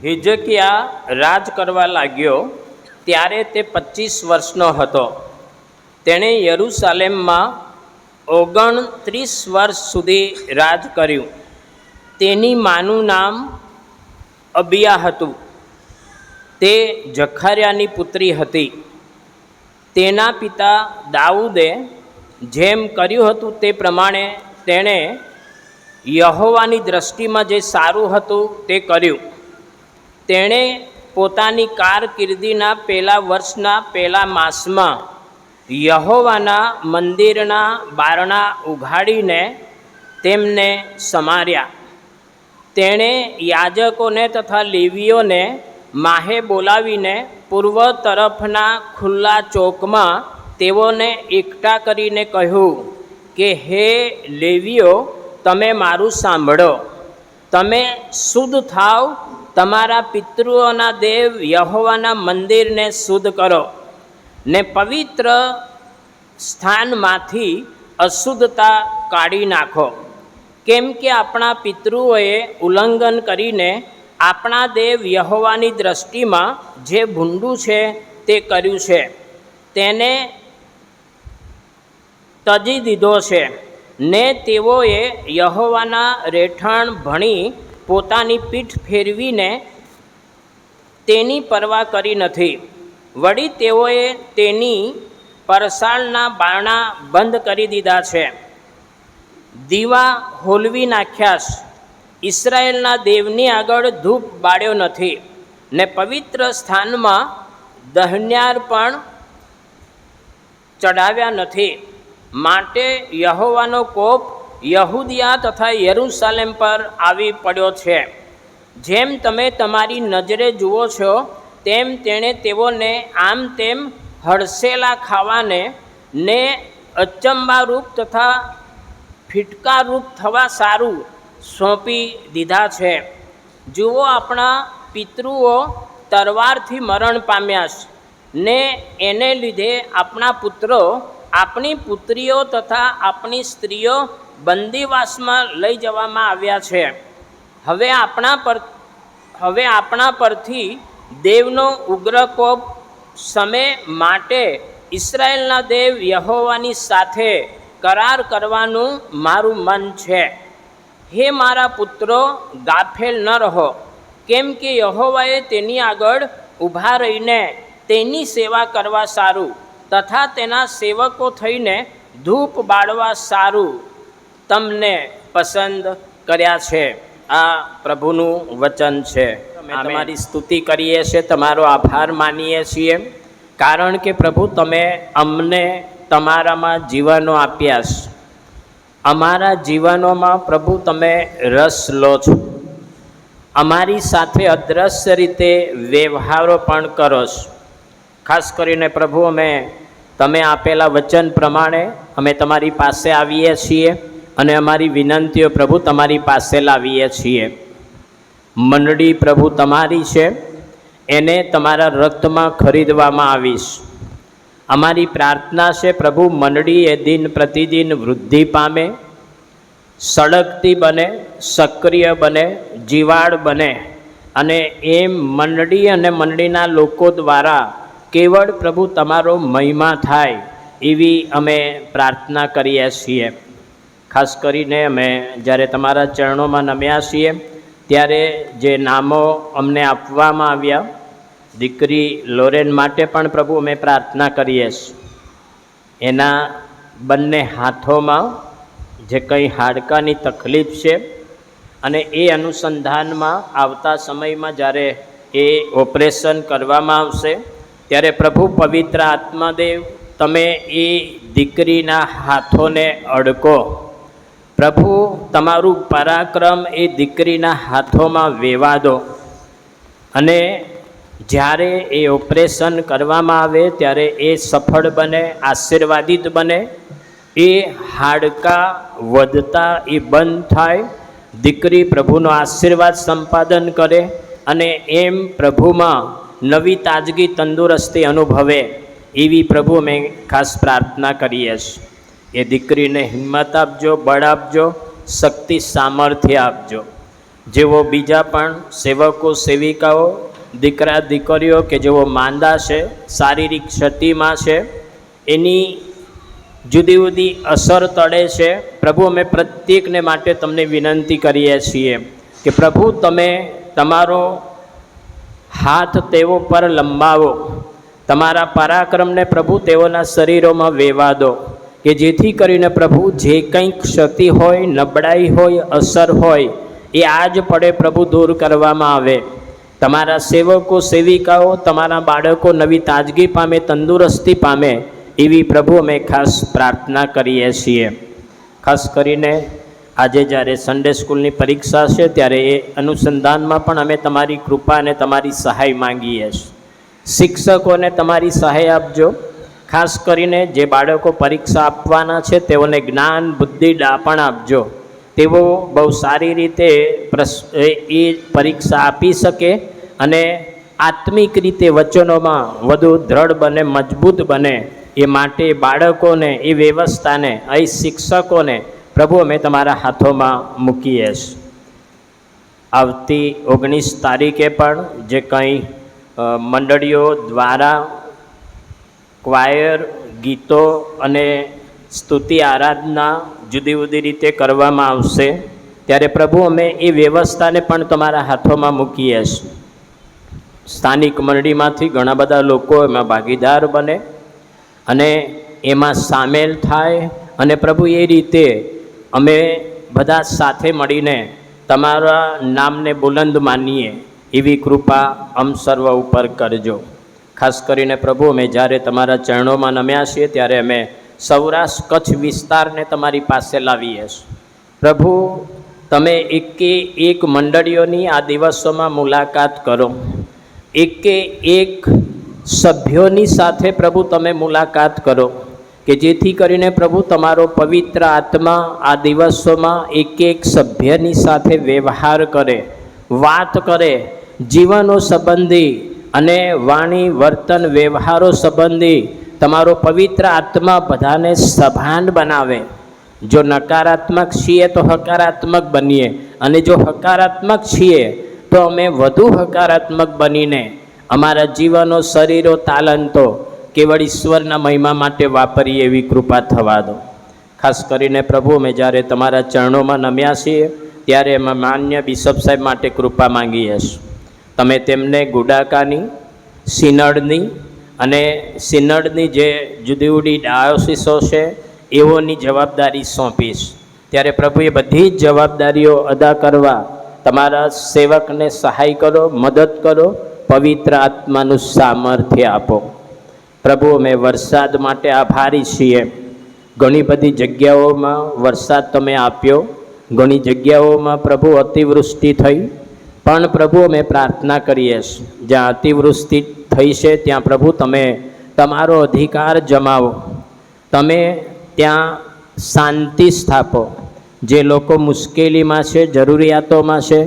હિજકિયા રાજ કરવા લાગ્યો ત્યારે તે 25 વર્ષનો હતો. તેણે યરૂશાલેમમાં 29 વર્ષ સુધી રાજ કર્યું. તેની માનું નામ અબિયા હતું. તે જખારિયાની પુત્રી હતી. તેના પિતા દાઉદે જેમ કર્યું હતું તે પ્રમાણે તેણે યહોવાની દૃષ્ટિમાં જે સારું હતું તે કર્યું. તેણે પોતાની કારકિર્દીના પહેલા વર્ષના પહેલા માસમાં યહોવાના મંદિરના બારણા ઉઘાડીને તેમને સમાર્યા. તેણે યાજકોને તથા લેવીઓને માહે બોલાવીને પૂર્વ તરફના ખુલ્લા ચોકમાં તેઓને એકઠા કરીને કહ્યું કે હે લેવીઓ, તમે મારું સાંભળો. તમે શુદ્ધ થાવ, તમારા પિતૃઓના દેવ યહોવાના મંદિરને શુદ્ધ કરો ને પવિત્ર સ્થાનમાંથી અશુદ્ધતા કાઢી નાખો. કેમ કે આપણા પિતૃઓએ ઉલ્લંઘન કરીને આપણા દેવ યહોવાની દ્રષ્ટિમાં જે ભૂંડું છે તે કર્યું છે, તેને તજી દીધો છે ને તેઓએ યહોવાના રહેઠાણ ભણી પોતાની પીઠ ફેરવીને તેની પરવા કરી નથી. વળી તેઓએ તેની પરસાળના બારણા બંધ કરી દીધા છે, દીવા હોલવી નાખ્યા છે, ઈસરાયેલના દેવની આગળ ધૂપ બાળ્યો નથી ને પવિત્ર સ્થાનમાં દહન્યાર પણ ચડાવ્યા નથી. માટે યહોવાનો કોપ યહૂદિયા તથા યરૂશાલેમ પર આવી પડ્યો છે. જેમ તમે તમારી નજરે જુઓ છો તેમ તેણે તેઓને આમ તેમ હડસેલા ખાવાને ને અચંબારૂપ તથા ફિટકારૂપ થવા સારું સોંપી દીધા છે. જુઓ, આપણા પિતૃઓ તરવારથી મરણ પામ્યા છે ને એને લીધે આપણા પુત્રો, આપણી પુત્રીઓ તથા આપણી સ્ત્રીઓ બંદીવાસમાં લઈ જવામાં આવ્યા છે. હવે આપણા પરથી દેવનો ઉગ્ર કોપ સમે માટે ઈસરાયેલના દેવ યહોવાની સાથે કરાર કરવાનું મારું મન છે. હે મારા પુત્રો, ગાફેલ ન રહો, કેમ કે યહોવાએ તેની આગળ ઊભા રહીને તેની સેવા કરવા સારું તથા તેના સેવકો થઈને ધૂપ બાળવા સારું તમને પસંદ કર્યા છે. આ પ્રભુનું વચન છે. અમે તમારી સ્તુતિ કરીએ છીએ, તમારો આભાર માનીએ છીએ, કારણ કે પ્રભુ તમે અમને તમારામાં જીવનો આપ્યા છે. અમારા જીવનોમાં પ્રભુ તમે રસ લો છો. અમારી સાથે અદ્રશ્ય રીતે વ્યવહારો પણ કરો છો. ખાસ કરીને પ્રભુ અમે તમે આપેલા વચન પ્રમાણે અમે તમારી પાસે આવીએ છીએ અને અમારી વિનંતીઓ પ્રભુ તમારી પાસે લાવીએ છીએ. મંડળી પ્રભુ તમારી છે, એને તમારા રક્તમાં ખરીદવામાં આવીશ. અમારી પ્રાર્થના છે પ્રભુ, મંડળી એ દિન પ્રતિદિન વૃદ્ધિ પામે, સળગતી બને, સક્રિય બને, જીવાળ બને અને એમ મંડળી અને મંડળીના લોકો દ્વારા કેવળ પ્રભુ તમારો મહિમા થાય એવી અમે પ્રાર્થના કરીએ છીએ. ખાસ કરીને અમે જ્યારે તમારા ચરણોમાં નમ્યા છીએ ત્યારે જે નામો અમને આપવામાં આવ્યા, દીકરી લોરેન માટે પણ પ્રભુ અમે પ્રાર્થના કરીએ છીએ. એના બંને હાથોમાં જે કંઈ હાડકાની તકલીફ છે અને એ અનુસંધાનમાં આવતા સમયમાં જ્યારે એ ઓપરેશન કરવામાં આવશે ત્યારે પ્રભુ પવિત્ર આત્માદેવ તમે એ દીકરીના હાથોને અડકો. પ્રભુ તમારું પરાક્રમ એ દીકરીના હાથોમાં વેવા દો અને જ્યારે એ ઓપરેશન કરવામાં આવે ત્યારે એ સફળ બને, આશીર્વાદિત બને, એ હાડકાં વધતા એ બંધ થાય, દીકરી પ્રભુનો આશીર્વાદ સંપાદન કરે અને એમ પ્રભુમાં નવી તાજગી, તંદુરસ્તી અનુભવે એવી પ્રભુ અમે ખાસ પ્રાર્થના કરીએ છીએ. એ દીકરીને હિંમત આપજો, બળ આપજો, શક્તિ, સામર્થ્ય આપજો. જેઓ બીજા પણ સેવકો, સેવિકાઓ, દીકરા દીકરીઓ કે જેઓ માંદા છે, શારીરિક ક્ષતિમાં છે, એની જુદી જુદી અસર તળે છે, પ્રભુ અમે પ્રત્યેકને માટે તમને વિનંતી કરીએ છીએ કે પ્રભુ તમે તમારો હાથ તેઓ પર લંબાવો, તમારા પરાક્રમને પ્રભુ તેઓના શરીરોમાં વેવા દો કે જેથી કરીને પ્રભુ જે કંઈ ક્ષતિ હોય, નબળાઈ હોય, અસર હોય એ આજ પડે પ્રભુ દૂર કરવામાં આવે. તમારા સેવકો, સેવિકાઓ, તમારા બાળકો નવી તાજગી પામે, તંદુરસ્તી પામે એવી પ્રભુ અમે ખાસ પ્રાર્થના કરીએ છીએ. ખાસ કરીને આજે જ્યારે સન્ડે સ્કૂલની પરીક્ષા છે ત્યારે એ અનુસંધાનમાં પણ અમે તમારી કૃપા અને તમારી સહાય માંગીએ છીએ. શિક્ષકોને તમારી સહાય આપજો. ખાસ કરીને જે બાળકો પરીક્ષા આપવાના છે તેઓને જ્ઞાન, બુદ્ધિ, ડાપણ આપજો. તેઓ બહુ સારી રીતે એ પરીક્ષા આપી શકે અને આત્મિક રીતે વચનોમાં વધુ દ્રઢ બને, મજબૂત બને એ માટે બાળકોને, એ વ્યવસ્થાને, અહીં શિક્ષકોને પ્રભુ અમે તમારા હાથોમાં મૂકીએ છીએ. આવતી 19 તારીખે પણ જે કંઈ મંડળીઓ દ્વારા ક્વાયર, ગીતો અને સ્તુતિ આરાધના જુદી જુદી રીતે કરવામાં આવશે, ત્યારે પ્રભુ અમે એ વ્યવસ્થાને પણ તમારા હાથોમાં મૂકીએ છીએ. સ્થાનિક મંડળીમાંથી ઘણા બધા લોકો એમાં ભાગીદાર બને અને એમાં સામેલ થાય અને પ્રભુ એ રીતે અમે બધા સાથે મળીને તમારા નામને બુલંદ માનીએ એવી કૃપા અમ સર્વ ઉપર કરજો. ખાસ કરીને પ્રભુ અમે જ્યારે તમારા ચરણોમાં નમ્યા છીએ ત્યારે અમે સૌરાષ્ટ્ર કચ્છ વિસ્તારને તમારી પાસે લાવીએ છીએ. પ્રભુ તમે એકે એક મંડળીઓની આ દિવસોમાં મુલાકાત કરો, એકે એક સભ્યોની સાથે પ્રભુ તમે મુલાકાત કરો કે જેથી કરીને પ્રભુ તમારો પવિત્ર આત્મા આ દિવસોમાં એક એક સભ્યની સાથે વ્યવહાર કરે, વાત કરે, જીવનો સંબંધી અને વાણી વર્તન વ્યવહારો સંબંધી તમારો પવિત્ર આત્મા બધાને સભાન બનાવે. જો નકારાત્મક છીએ તો હકારાત્મક બનીએ અને જો હકારાત્મક છીએ તો અમે વધુ હકારાત્મક બનીને અમારા જીવનો, શરીરો, તાલંતો કેવળ ઈશ્વરના મહિમા માટે વાપરીએ એવી કૃપા થવા દો. ખાસ કરીને પ્રભુ અમે જ્યારે તમારા ચરણોમાં નમ્યા છીએ ત્યારે એમાં માન્ય બિશપ સાહેબ માટે કૃપા માંગીએ છીએ. તમે તેમને ગુડાકાની, સિનડની અને સિનડની જે જુદી જુદી ડાયોસીસો છે એઓની જવાબદારી સોંપીશ. ત્યારે પ્રભુ એ બધી જ જવાબદારીઓ અદા કરવા તમારા સેવકને સહાય કરો, મદદ કરો, પવિત્ર આત્માનું સામર્થ્ય આપો. પ્રભુ અમે વરસાદ માટે આભારી છીએ. ઘણી બધી જગ્યાઓમાં વરસાદ તમે આપ્યો, ઘણી જગ્યાઓમાં પ્રભુ અતિવૃષ્ટિ થઈ, પણ પ્રભુ અમે પ્રાર્થના કરીએ છીએ જ્યાં અતિવૃષ્ટિ થઈ છે ત્યાં પ્રભુ તમે તમારો અધિકાર જમાવો, તમે ત્યાં શાંતિ સ્થાપો. જે લોકો મુશ્કેલીમાં છે, જરૂરિયાતોમાં છે,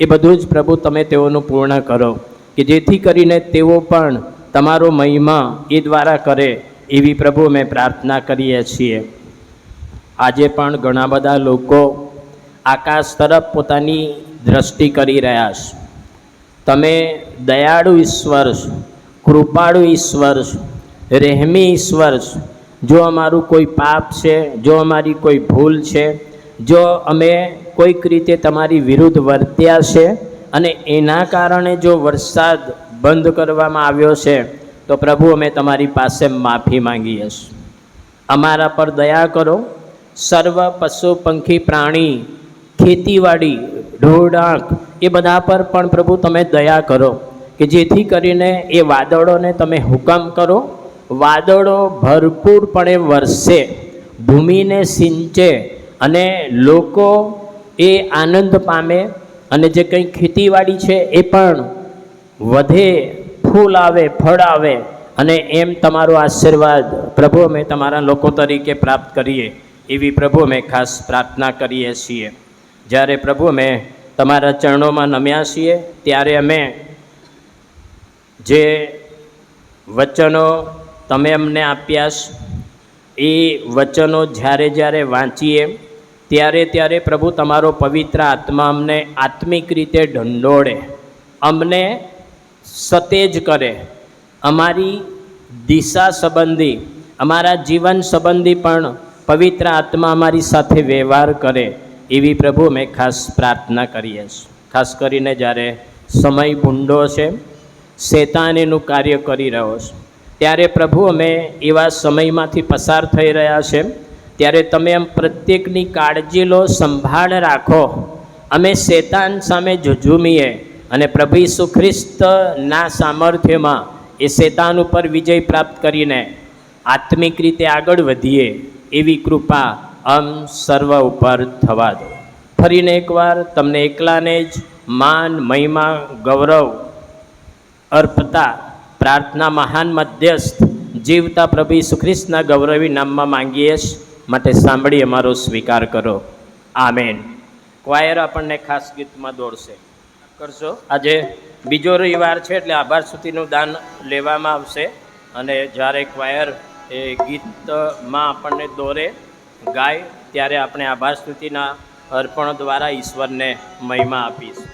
એ બધું જ પ્રભુ તમે તેઓનું પૂર્ણ કરો કે જેથી કરીને તેઓ પણ તમારો મહિમા એ દ્વારા કરે એવી પ્રભુ અમે પ્રાર્થના કરીએ છીએ. આજે પણ ઘણા બધા લોકો આકાશ તરફ પોતાની દ્રષ્ટિ કરી રહ્યા છે. તમે દયાળુ ઈશ્વર છો, કૃપાળુ ઈશ્વર છો, રહેમી ઈશ્વર છો. જો અમારું કોઈ પાપ છે, જો અમારી કોઈ ભૂલ છે, જો અમે કોઈક રીતે તમારી વિરુદ્ધ વર્ત્યા છે અને એના કારણે જો વરસાદ બંધ કરવામાં આવ્યો છે તો પ્રભુ અમે તમારી પાસે માફી માંગીએ છીએ. અમારા પર દયા કરો. સર્વ પશુ, પંખી, પ્રાણી, ખેતીવાડી, ઢોરઢાંખ એ બધા પર પણ પ્રભુ તમે દયા કરો કે જેથી કરીને એ વાદળોને તમે હુકમ કરો, વાદળો ભરપૂરપણે વરસે, ભૂમિને સિંચે અને લોકો એ આનંદ પામે અને જે કંઈ ખેતીવાડી છે એ પણ વધે, ફૂલ આવે, ફળ આવે અને એમ તમારો આશીર્વાદ પ્રભુ અમે તમારા લોકો તરીકે પ્રાપ્ત કરીએ એવી પ્રભુ અમે ખાસ પ્રાર્થના કરીએ છીએ. જ્યારે પ્રભુ અમે તમારા ચરણોમાં નમ્યા છીએ ત્યારે અમે જે વચનો તમે અમને આપ્યા છે એ વચનો જ્યારે જ્યારે વાંચીએ ત્યારે ત્યારે પ્રભુ તમારો પવિત્ર આત્મા અમને આત્મિક રીતે ઢંઢોળે, અમને સતેજ કરે, અમારી દિશા સંબંધી, અમારા જીવન સંબંધી પણ પવિત્ર આત્મા અમારી સાથે વ્યવહાર કરે એવી પ્રભુ અમે ખાસ પ્રાર્થના કરીએ છીએ. ખાસ કરીને જ્યારે સમય ભૂંડો છે, શેતાન એનું કાર્ય કરી રહ્યો છે, ત્યારે પ્રભુ અમે એવા સમયમાંથી પસાર થઈ રહ્યા છે ત્યારે તમે આમ પ્રત્યેકની કાળજી લો, સંભાળ રાખો. અમે શેતાન સામે ઝઝૂમીએ અને પ્રભુ ઈસુ ખ્રિસ્તના સામર્થ્યમાં એ શેતાન ઉપર વિજય પ્રાપ્ત કરીને આત્મિક રીતે આગળ વધીએ એવી કૃપા અમ સર્વ ઉપર થવા દો. ફરીને એકવાર તમને એકલાને જ માન, મહિમા, ગૌરવ અર્પતા પ્રાર્થના મહાન મધ્યસ્થ જીવતા પ્રભુ ઈસુ ખ્રિસ્તના ગૌરવી નામમાં માંગીએ છીએ. માટે સાંભળી અમારો સ્વીકાર કરો. આમેન. ક્વાયર આપણને ખાસ ગીતમાં દોડશે કરશો. આજે બીજો રવિવાર છે એટલે આભાર સ્તુતિનું દાન લેવામાં આવશે અને જ્યારે ક્વાયર એ ગીતમાં આપણને દોરે, ગાય, ત્યારે આપણે આભાર સ્તુતિના અર્પણ દ્વારા ઈશ્વરને મહિમા આપીશું.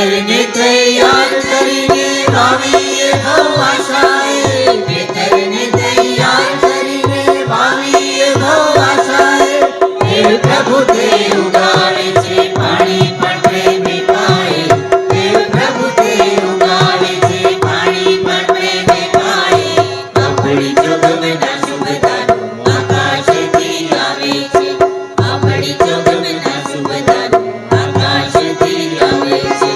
ખેતરને તૈયાર કરીને વાવીએ બહુ આશાએ, ખેતરને તૈયાર કરીને વાવીએ બહુ આશાએ. દેવ પ્રભુ તે ઉગાડે છે પાણી પણ પ્રેમે પાએ, દેવ પ્રભુ તે ઉગાડે છે પાણી પણ પ્રેમે પાએ. આપણી જોગમના શુભદાનો આકાશથી આવે છે, આપણી જોગમના શુભદાનો આકાશથી આવે છે.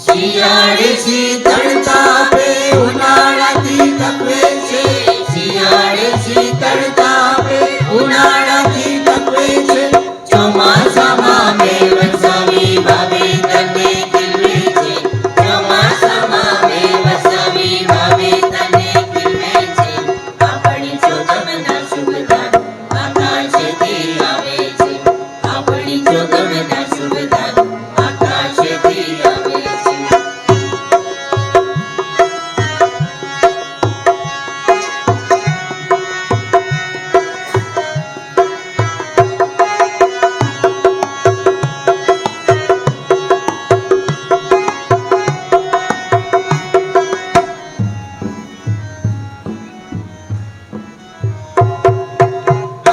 શિયાળે શીતળ તાપે ઉનાળાથી તપે છે, શિયાળે શીતળ તાપે ઉનાળાથી તપે છે. ચોમાસામાં મેં વરસાવી વાવેતરને ખીલવે છે, ચોમાસામાં મેં વરસાવી વાવેતરને ખીલવે છે. આપણી જોગમના શુભદાનો આકાશથી આવે છે, આપણી જોગમના શુભદાનો આકાશથી આવે છે.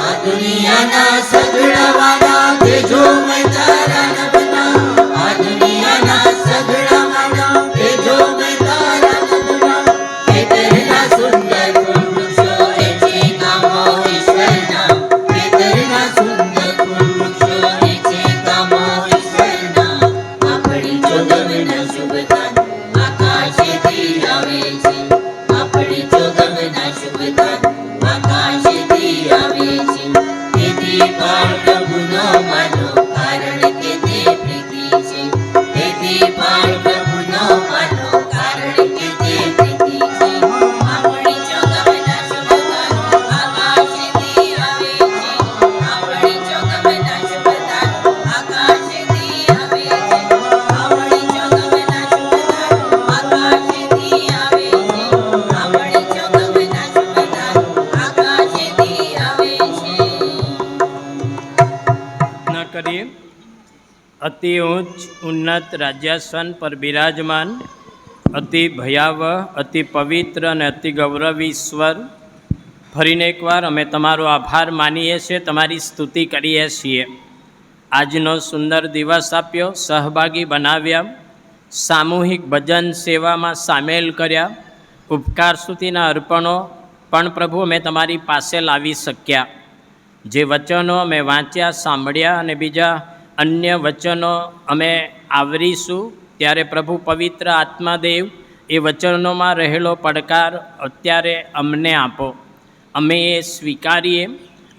આ દુનિયાના સગડાવાળા તેજોમય તારા નભના, આ દુનિયાના સગડાવાળા તેજોમય તારા નભના. ખેતરના સુંદર ફૂલ વૃક્ષો એ છે કામો ઈશ્વરના, ખેતરના સુંદર ફૂલ વૃક્ષો એ છે કામો ઈશ્વરના. આપણી જોગમના શુભદાનો આકાશથી આવે છે, આપણી જોગમના શુભદાનો આકાશથી આવે છે. તેથી પાળ પ્રભુનો માનો કારણ કે તે પ્રીતિ છે, તેથી પાળ પ્રભુનો માનો કારણ કે તે પ્રીતિ છે. આપણી જોગમના શુભદાનો આકાશથી આવે છે, આપણી જોગમના શુભદાનો આકાશથી આવે છે, આપણી જોગમના શુભદાનો આકાશથી આવે છે, આપણી જોગમના શુભદાનો આકાશથી આવે છે. ન કરીએ. અતિ ઉચ્ચ ઉન્નત રાજ્યાસન પર બિરાજમાન, અતિ ભયાવહ, અતિ પવિત્ર અને અતિ ગૌરવી ઈશ્વર, ફરીને એકવાર અમે તમારો આભાર માનીએ છીએ, તમારી સ્તુતિ કરીએ છીએ. આજનો સુંદર દિવસ આપ્યો, સહભાગી બનાવ્યા, સામૂહિક ભજન સેવામાં સામેલ કર્યા, ઉપકાર સ્તુતિના અર્પણો પણ પ્રભુ અમે તમારી પાસે લાવી શક્યા. જે વચનો અમે વાંચ્યા, સાંભળ્યા અને બીજા અન્ય વચનો અમે આવરીશું, ત્યારે પ્રભુ પવિત્ર આત્માદેવ એ વચનોમાં રહેલો પડકાર અત્યારે અમને આપો. અમે એ સ્વીકારીએ,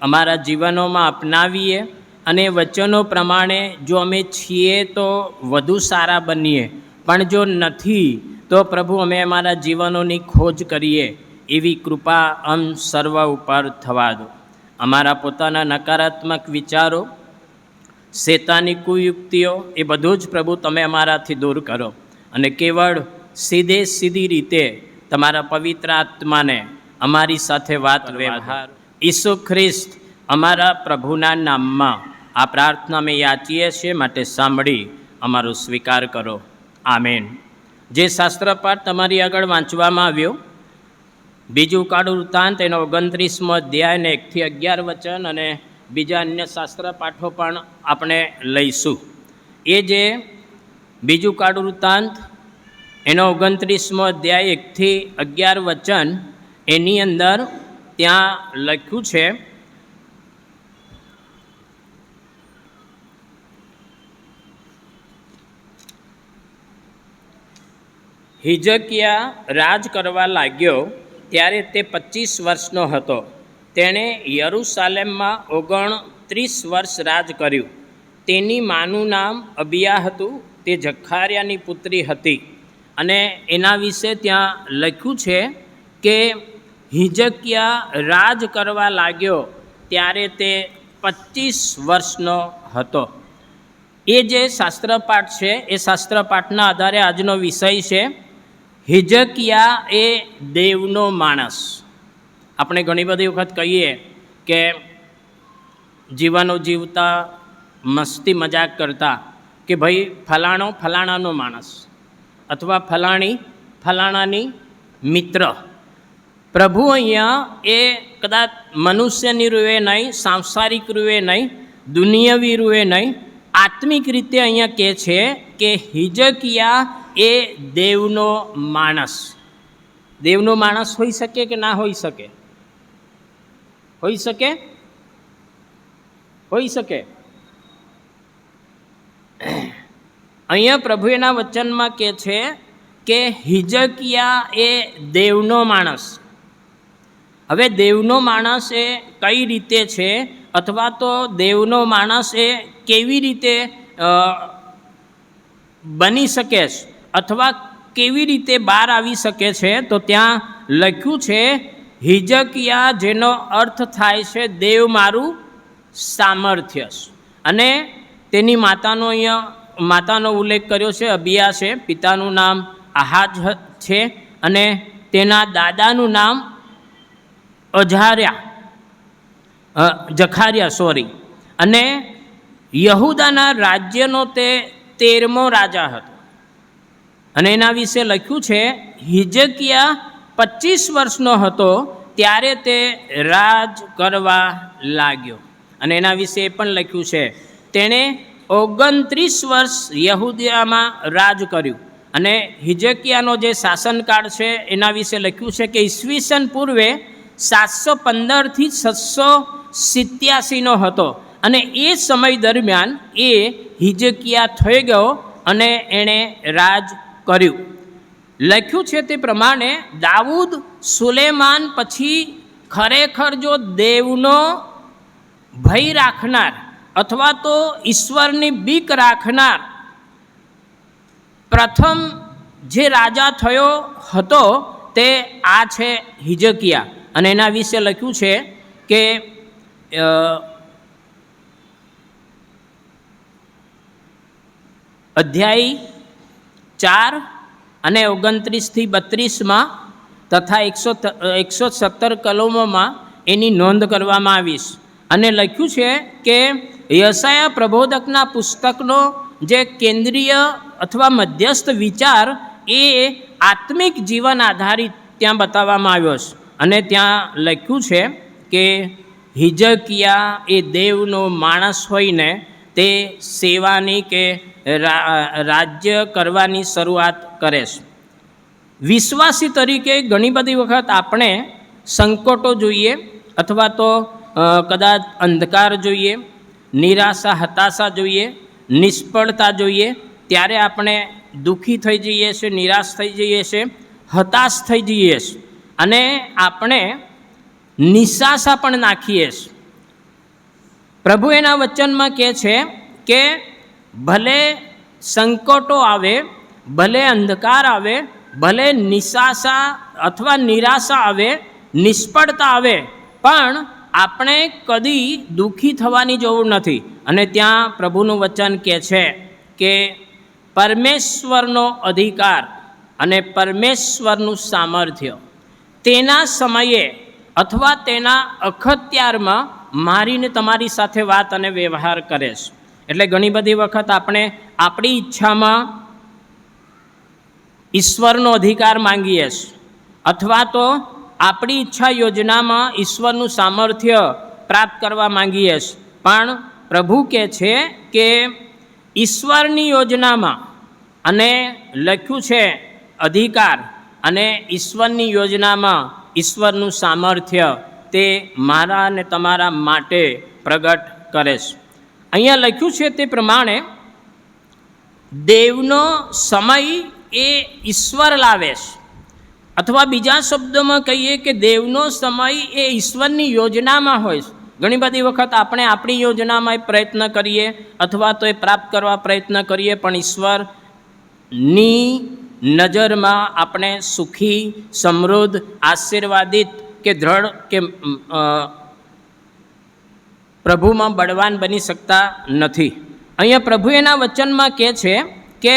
અમારા જીવનોમાં અપનાવીએ અને વચનો પ્રમાણે જો અમે છીએ તો વધુ સારા બનીએ, પણ જો નથી તો પ્રભુ અમે અમારા જીવનોની ખોજ કરીએ. એવી કૃપા સર્વ ઉપર થવા દો. અમારા પોતાના નકારાત્મક વિચારો, શેતાની કુયુક્તિઓ એ બધું જ પ્રભુ તમે અમારાથી દૂર કરો અને કેવળ સીધી રીતે તમારા પવિત્ર આત્માને અમારી સાથે વાત વ્યવહાર ઈસુ ખ્રિસ્ત અમારા પ્રભુના નામમાં આ પ્રાર્થના અમે યાચીએ છીએ, માટે સાંભળી અમારો સ્વીકાર કરો. આમેન. જે શાસ્ત્રપાઠ તમારી આગળ વાંચવામાં આવ્યો, બીજું કાળું વૃત્તાંત એનો 29મો અધ્યાય ને 1 થી 11 વચન અને બીજા અન્ય શાસ્ત્ર પાઠો પણ આપણે લઈશું. એ જે બીજું કાળું વૃત્તાંત એનો 29મો અધ્યાય 1 થી 11 વચન, એની અંદર ત્યાં લખ્યું છે, હિજકિયા રાજ કરવા લાગ્યો ત્યારે તે 25 વર્ષનો હતો. તેણે યરૂશાલેમમાં 29 વર્ષ રાજ કર્યું. તેની માનું નામ અબિયા હતું. તે જખારિયાની પુત્રી હતી. અને એના વિશે ત્યાં લખ્યું છે કે હિજકિયા રાજ કરવા લાગ્યો ત્યારે તે 25 વર્ષનો હતો. એ જે શાસ્ત્રપાઠ છે એ શાસ્ત્રપાઠના આધારે આજનો વિષય છે હિજકિયા એ દેવનો માણસ. આપણે ઘણી બધી વખત કહીએ કે જીવનો જીવતા મસ્તી મજાક કરતા કે ભાઈ ફલાણો ફલાણાનો માણસ અથવા ફલાણી ફલાણાની મિત્ર. પ્રભુ અહીંયા એ કદાચ મનુષ્યની રૂએ નહીં, સાંસારિક રૂએ નહીં, દુનિયાવી રૂએ નહીં, આત્મિક રીતે અહીંયા કહે છે કે હિજકિયા એ દેવનો માણસ. દેવનો માણસ હોઈ શકે કે ના હોઈ શકે? હોઈ શકે? હોઈ શકે. અહીંયા પ્રભુ એના વચનમાં કહે છે કે હિજકિયા એ દેવનો માણસ. હવે દેવનો માણસ એ કઈ રીતે છે અથવા તો દેવનો માણસ એ કેવી રીતે બની શકે છે અથવા કેવી રીતે બહાર આવી શકે છે, તો ત્યાં લખ્યું છે હિજકિયા, જેનો અર્થ થાય છે દેવ મારું સામર્થ્ય. અને તેની માતાનો ઉલ્લેખ કર્યો છે, અબિયા છે. પિતાનું નામ આહાજ છે અને તેના દાદાનું નામ જખારિયા અને યહૂદાના રાજ્યનો તે 13મો રાજા હતો. અને એના વિશે લખ્યું છે હિજકિયા 25 વર્ષનો હતો ત્યારે તે રાજ કરવા લાગ્યો. અને એના વિશે એ પણ લખ્યું છે તેણે 29 વર્ષ યહૂદિયામાં રાજ કર્યું. અને હિજકિયાનો જે શાસનકાળ છે એના વિશે લખ્યું છે કે ઈસવીસન પૂર્વે 715 થી 687નો હતો. અને એ સમય દરમિયાન એ હિજકિયા થઈ ગયો અને એણે રાજ કર્યું. લખ્યું છે તે પ્રમાણે દાઉદ સુલેમાન પછી ખરેખર જો દેવનો ભય રાખનાર અથવા તો ઈશ્વરની બીક રાખનાર પ્રથમ જે રાજા થયો હતો તે આ છે હિજકિયા. અને એના વિશે લખ્યું છે કે અધ્યાય 4 અને 29 થી 32 તથા 117 કલમોમાં એની નોંધ કરવામાં આવી છે. અને લખ્યું છે કે યશાયા પ્રબોધકના પુસ્તકનો જે કેન્દ્રીય અથવા મધ્યસ્થ વિચાર એ આત્મિક જીવન આધારિત ત્યાં બતાવવામાં આવ્યો છે. અને ત્યાં લખ્યું છે કે હિજકિયા એ દેવનો માણસ હોઈને તે સેવાની કે રાજ્ય કરવાની શરૂઆત કરે છે. વિશ્વાસી તરીકે ઘણી બધી વખત આપણે સંકટો જોઈએ અથવા તો કદાચ અંધકાર જોઈએ, નિરાશા હતાશા જોઈએ, નિષ્ફળતા જોઈએ, ત્યારે આપણે દુઃખી થઈ જઈએ છીએ, નિરાશ થઈ જઈએ છીએ, હતાશ થઈ જઈએ છીએ અને આપણે નિશાસા પણ નાખીએ છીએ. પ્રભુ એના વચનમાં કહે છે કે ભલે સંકટો આવે, ભલે અંધકાર આવે, ભલે નિશાસા અથવા નિરાશા આવે, નિષ્ફળતા આવે, પણ આપણે કદી દુઃખી થવાની જરૂર નથી. અને ત્યાં પ્રભુનું વચન કહે છે કે પરમેશ્વરનો અધિકાર અને પરમેશ્વરનું સામર્થ્ય તેના સમયે અથવા તેના અખત્યારમાં મારીને તમારી સાથે વાત અને વ્યવહાર કરે છે. એટલે ઘણી બધી વખત આપણે આપણી ઈચ્છામાં ઈશ્વરનો અધિકાર માંગીએ છીએ અથવા તો આપણી ઈચ્છા યોજનામાં ઈશ્વરનું સામર્થ્ય પ્રાપ્ત કરવા માંગીએ છીએ. પણ પ્રભુ કહે છે કે ઈશ્વરની યોજનામાં અને લખ્યું છે અધિકાર અને ઈશ્વરની યોજનામાં ઈશ્વરનું સામર્થ્ય તે મારા અને તમારા માટે પ્રગટ કરે છે. અહીંયા લખ્યું છે તે પ્રમાણે દેવનો સમય એ ઈશ્વર લાવે છે, અથવા બીજા શબ્દોમાં કહીએ કે દેવનો સમય એ ઈશ્વરની યોજનામાં હોય છે. ઘણી બધી વખત આપણે આપણી યોજનામાં પ્રયત્ન કરીએ અથવા તો એ પ્રાપ્ત કરવા પ્રયત્ન કરીએ, પણ ઈશ્વરની નજરમાં આપણે સુખી, સમૃદ્ધ, આશીર્વાદિત કે દ્રઢ કે પ્રભુમાં બળવાન બની શકતા નથી. અહીંયા પ્રભુ એના વચનમાં કહે છે કે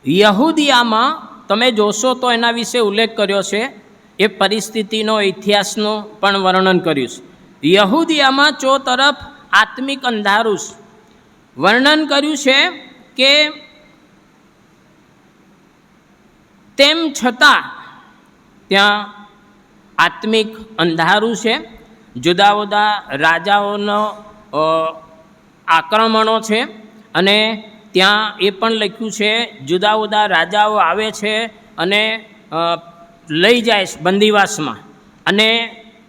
યહૂદિયામાં તમે જોશો તો એના વિશે ઉલ્લેખ કર્યો છે, એ પરિસ્થિતિનો ઇતિહાસનો પણ વર્ણન કર્યું છે. યહૂદિયામાં ચોતરફ આત્મિક અંધારું વર્ણન કર્યું છે કે તેમ છતાં ત્યાં આત્મિક અંધારું છે. જુદા જુદા રાજાઓનો આક્રમણો છે અને ત્યાં એ પણ લખ્યું છે જુદા જુદા રાજાઓ આવે છે અને લઈ જાય છે બંદીવાસમાં, અને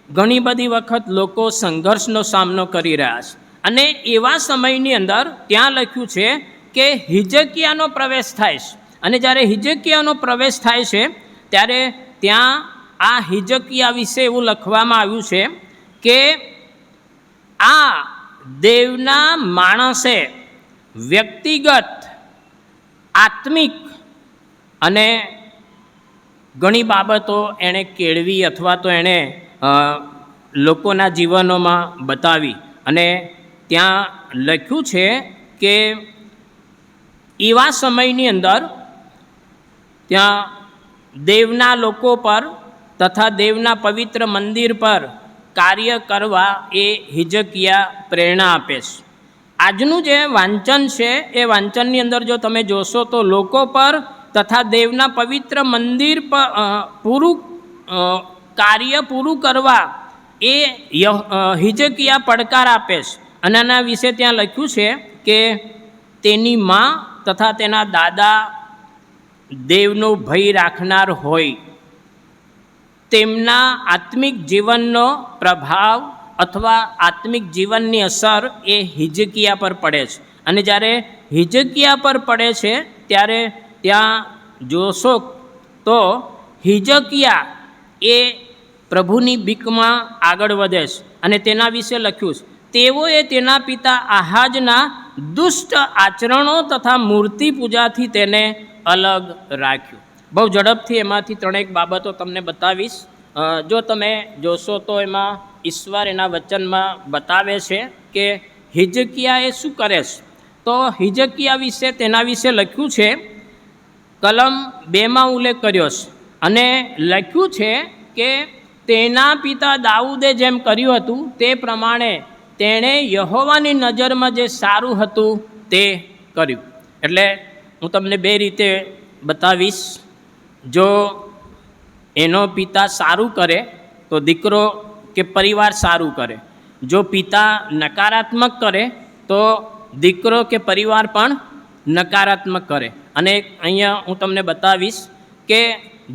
ઘણી બધી વખત લોકો સંઘર્ષનો સામનો કરી રહ્યા છે. અને એવા સમયની અંદર ત્યાં લખ્યું છે કે હિજકિયાનો પ્રવેશ થાય છે, અને જ્યારે હિજકિયાનો પ્રવેશ થાય છે ત્યારે ત્યાં આ હિજકિયા વિશે એવું લખવામાં આવ્યું છે કે આ દેવના માણસે વ્યક્તિગત આત્મિક અને ઘણી બાબતો એણે કેળવી અથવા તો એણે લોકોના જીવનોમાં બતાવી. અને ત્યાં લખ્યું છે કે એવા સમયની અંદર ત્યાં દેવના લોકો પર તથા દેવના પવિત્ર મંદિર પર કાર્ય કરવા એ હિજકિયા પ્રેરણા આપે છે. આજનું જે વાંચન છે એ વાંચનની અંદર જો તમે જોશો તો લોકો પર તથા દેવના પવિત્ર મંદિર પર કાર્ય પૂરું કરવા એ હિજકિયા પડકાર આપે છે. અને આના વિશે ત્યાં લખ્યું છે કે તેની માં તથા તેના દાદા દેવનો ભય રાખનાર હોય, તેમના આત્મિક જીવનનો પ્રભાવ અથવા આત્મિક જીવનની અસર એ હિજકિયા પર પડે છે. અને જ્યારે હિજકિયા પર પડે છે ત્યારે ત્યાં જોશો તો હિજકિયા એ પ્રભુની બીકમાં આગળ વધે છે. અને તેના વિશે લખ્યું છે, તેઓએ તેના પિતા આહાજના દુષ્ટ આચરણો તથા મૂર્તિ પૂજાથી તેને અલગ રાખ્યું. બહુ ઝડપથી એમાંથી ત્રણેક બાબતો તમને બતાવીશ. જો તમે જોશો તો એમાં ઈશ્વર એના વચનમાં બતાવે છે કે હિજકિયા એ શું કરે છે. તો હિજકિયા વિશે તેના વિશે લખ્યું છે, કલમ 2માં ઉલ્લેખ કર્યો છે અને લખ્યું છે કે તેના પિતા દાઉદે જેમ કર્યું હતું તે પ્રમાણે તેણે યહોવાની નજરમાં જે સારું હતું તે કર્યું. એટલે હું તમને બે રીતે બતાવીશ. જો એનો પિતા સારું કરે તો દીકરો કે પરિવાર સારું કરે, જો પિતા નકારાત્મક કરે તો દીકરો કે પરિવાર પણ નકારાત્મક કરે. અને અહીંયા હું તમને બતાવીશ કે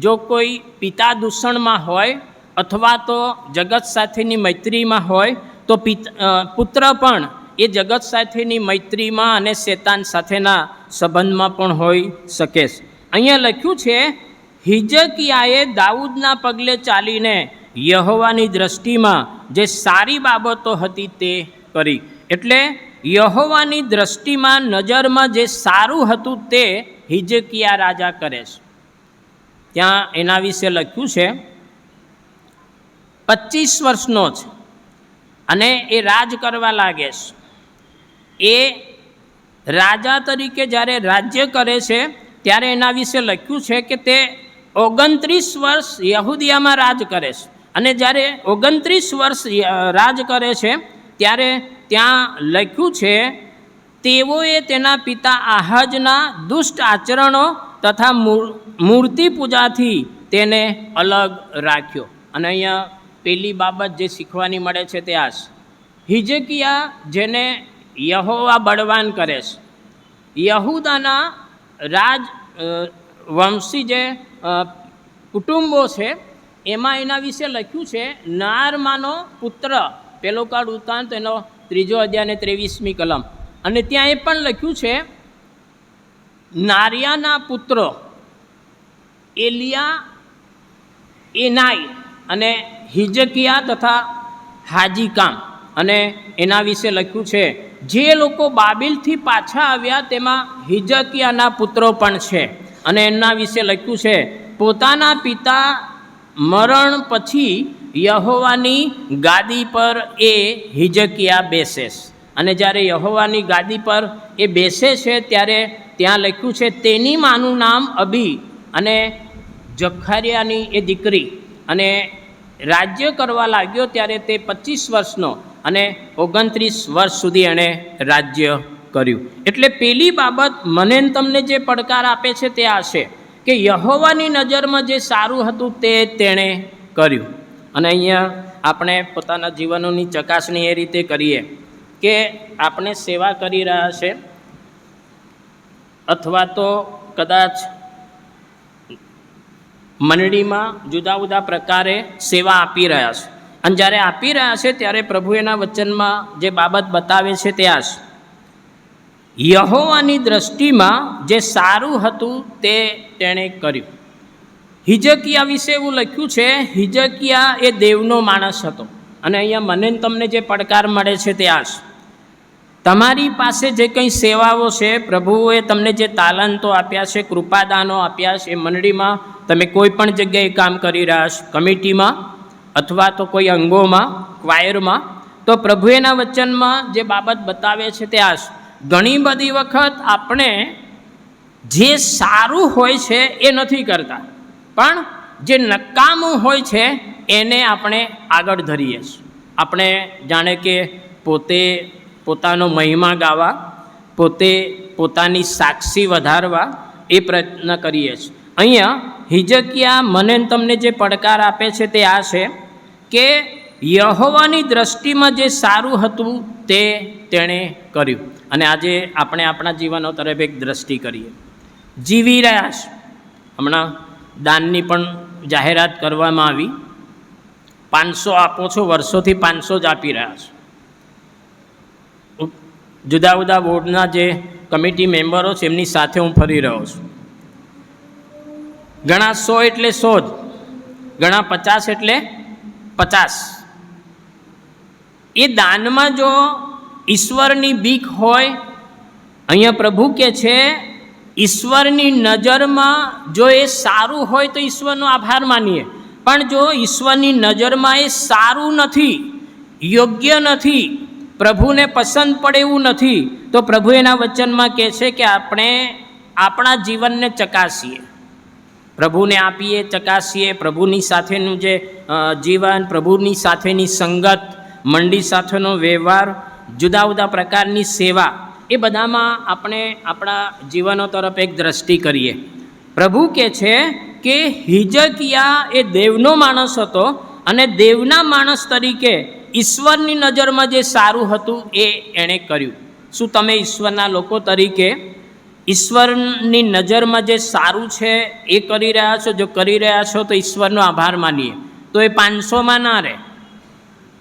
જો કોઈ પિતા દૂષણમાં હોય અથવા તો જગત સાથેની મૈત્રીમાં હોય તો પુત્ર પણ એ જગત સાથેની મૈત્રીમાં અને શેતાન સાથેના સંબંધમાં પણ હોઈ શકે છે. અહીંયા લખ્યું છે, હિજકિયાએ દાઉદના પગલે ચાલીને યહોવાની દૃષ્ટિમાં જે સારી બાબતો હતી તે કરી. એટલે યહોવાની દૃષ્ટિમાં નજરમાં જે સારું હતું તે હિજકિયા રાજા કરે છે. ત્યાં એના વિશે લખ્યું છે, 25 વર્ષનો છે અને એ રાજ કરવા લાગે છે. એ રાજા તરીકે જ્યારે રાજ્ય કરે છે ત્યારે એના વિશે લખ્યું છે કે તે 29 વર્ષ યહૂદિયામાં રાજ કરે છે. અને જ્યારે 29 વર્ષ રાજ કરે છે ત્યારે ત્યાં લખ્યું છે, તેઓએ તેના પિતા આહાજના દુષ્ટ આચરણો તથા મૂર્તિ પૂજાથી તેને અલગ રાખ્યો. અને અહીંયા પહેલી બાબત જે શીખવાની મળે છે તે આ છે, હિજકિયા જેને યહોવા બળવાન કરે છે, યહૂદાના રાજ વંશી જે કુટુંબો છે એમાં એના વિશે લખ્યું છે, નારમાનો પુત્ર, પેલો કાળ વૃત્તાંત એનો 3 અધ્યાય અને 23મી કલમ. અને ત્યાં એ પણ લખ્યું છે, નારિયાના પુત્રો એલિયા, એનાઈ અને હિજકિયા તથા હાજીકામ. અને એના વિશે લખ્યું છે, જે લોકો બાબિલથી પાછા આવ્યા તેમાં હિજકિયાના પુત્રો પણ છે. અને એના વિશે લખ્યું છે, પોતાના પિતા મરણ પછી યહોવાની ગાદી પર એ હિજકિયા બેસે છે. અને જ્યારે યહોવાની ગાદી પર એ બેસે છે ત્યારે ત્યાં લખ્યું છે તેની માનું નામ અબી અને જખારિયાની એ દીકરી, અને રાજ્ય કરવા લાગ્યો ત્યારે તે 25 વર્ષનો અને 29 વર્ષ સુધી એણે રાજ્ય કર્યું. એટલે પેલી બાબત મને તમને જે પડકાર આપે છે તે આ છે કે યહોવાની નજરમાં જે સારું હતું તે તેણે કર્યું. અને અહીંયા આપણે પોતાના જીવનોની ચકાસણી એ રીતે કરીએ કે આપણે સેવા કરી રહ્યા છે અથવા તો કદાચ મંડળીમાં જુદા જુદા પ્રકારે સેવા આપી રહ્યા છે. અને જ્યારે આપી રહ્યા છે ત્યારે પ્રભુ એના વચનમાં જે બાબત બતાવે છે તે આ છે, યહોવાની દૃષ્ટિમાં જે સારું હતું તે તેણે કર્યું. હિજકિયા વિશે એવું લખ્યું છે, હિજકિયા એ દેવનો માણસ હતો. અને અહીંયા મને તમને જે પડકાર મળે છે તે આ છે, તમારી પાસે જે કંઈ સેવાઓ છે, પ્રભુએ તમને જે તાલંતો આપ્યા છે, કૃપાદાનો આપ્યા છે, એ મંડળીમાં તમે કોઈ પણ જગ્યાએ કામ કરી રહ્યા છો, કમિટીમાં અથવા તો કોઈ અંગોમાં, ક્વાયરમાં, તો પ્રભુ એના વચનમાં જે બાબત બતાવે છે તે આ છે, ઘણી બધી વખત આપણે જે સારું હોય છે એ નથી કરતા, પણ જે નકામું હોય છે એને આપણે આગળ ધરીએ છીએ. આપણે જાણે કે પોતે પોતાનો મહિમા ગાવા, પોતે પોતાની સાક્ષી વધારવા એ પ્રયત્ન કરીએ છીએ. અહીંયા હિજકિયા મને તમને જે પડકાર આપે છે તે આ છે કે યહોવાની દૃષ્ટિમાં જે સારું હતું તે તેણે કર્યું. અને આજે આપણે આપણા જીવનો તરફ એક દ્રષ્ટિ કરીએ. જીવી રહ્યા છે, હમણાં દાનની પણ જાહેરાત કરવામાં આવી, 500 આપો છો, વર્ષોથી 500 જ આપી રહ્યા છો. જુદા જુદા બોર્ડના જે કમિટી મેમ્બરો છે એમની સાથે હું ફરી રહ્યો છું. ઘણા 100 એટલે 100 જ, ઘણા 50 એટલે 50. એ દાનમાં જો ઈશ્વરની બીક હોય, અહીંયા પ્રભુ કહે છે ઈશ્વરની નજરમાં જો એ સારું હોય તો ઈશ્વરનો આભાર માનીએ, પણ જો ઈશ્વરની નજરમાં એ સારું નથી, યોગ્ય નથી, પ્રભુને પસંદ પડે એવું નથી, તો પ્રભુ એના વચનમાં કહે છે કે આપણે આપણા જીવનને ચકાસીએ, પ્રભુને આપીએ, ચકાસીએ. પ્રભુની સાથેનું જે જીવન, પ્રભુની સાથેની સંગત, મંડળી સાથેનો વ્યવહાર, જુદા જુદા પ્રકારની સેવા, એ બધામાં આપણે આપણા જીવનો તરફ એક દ્રષ્ટિ કરીએ. પ્રભુ કહે છે કે હિજકિયા એ દેવનો માણસ હતો અને દેવના માણસ તરીકે ઈશ્વરની નજરમાં જે સારું હતું એ એણે કર્યું. શું તમે ઈશ્વરના લોકો તરીકે ઈશ્વરની નજરમાં જે સારું છે એ કરી રહ્યા છો? જો કરી રહ્યા છો તો ઈશ્વરનો આભાર માનીએ. તો એ 500માં ના રહે,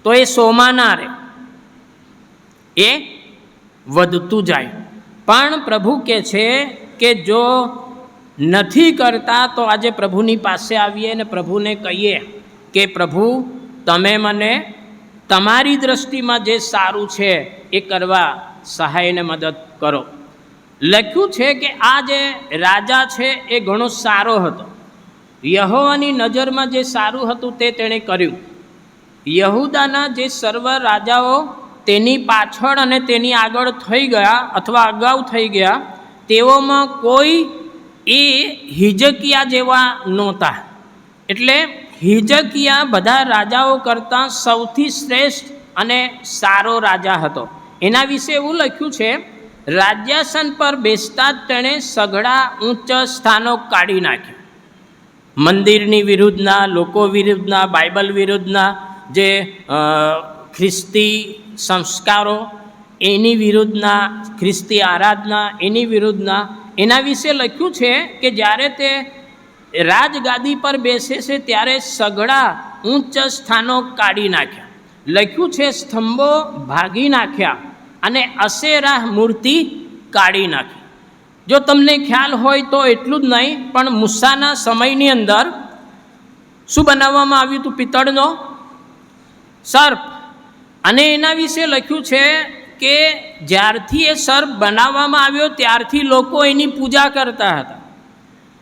તો એ 100માં ના રહે, એ વધતું જાય. પણ પ્રભુ કહે છે કે જો નથી કરતા તો આજે પ્રભુની પાસે આવીએ અને પ્રભુને કહીએ કે પ્રભુ તમે મને તમારી દૃષ્ટિમાં જે સારું છે એ કરવા સહાયને મદદ કરો. લખ્યું છે કે આ જે રાજા છે એ ઘણો સારો હતો, યહોવાની નજરમાં જે સારું હતું તે તેણે કર્યું. યહૂદાના જે સર્વ રાજાઓ તેની પાછળ અને તેની આગળ થઈ ગયા અથવા અગાઉ થઈ ગયા, તેઓમાં કોઈ એ હિજકિયા જેવા નહોતા. એટલે હિજકિયા બધા રાજાઓ કરતાં સૌથી શ્રેષ્ઠ અને સારો રાજા હતો. એના વિશે એવું લખ્યું છે, રાજ્યાસન પર બેસતા જ તેણે સઘળા ઊંચ સ્થાનો કાઢી નાખ્યા. મંદિરની વિરુદ્ધના, લોકો વિરુદ્ધના, બાઇબલ વિરુદ્ધના જે ખ્રિસ્તી સંસ્કારો એની વિરુદ્ધના, ખ્રિસ્તી આરાધના એની વિરુદ્ધના, એના વિશે લખ્યું છે કે જ્યારે તે રાજગાદી પર બેસે છે ત્યારે સઘળા ઊંચ સ્થાનો કાઢી નાખ્યા. લખ્યું છે સ્તંભો ભાગી નાખ્યા અને અશેરા મૂર્તિ કાઢી નાખી. જો તમને ખ્યાલ હોય તો એટલું જ નહીં, પણ મૂસાના સમયની અંદર શું બનાવવામાં આવ્યું હતું? પિત્તળનો સર્પ. અને એના વિશે લખ્યું છે કે જ્યારથી એ સર્પ બનાવવામાં આવ્યો ત્યારથી લોકો એની પૂજા કરતા હતા,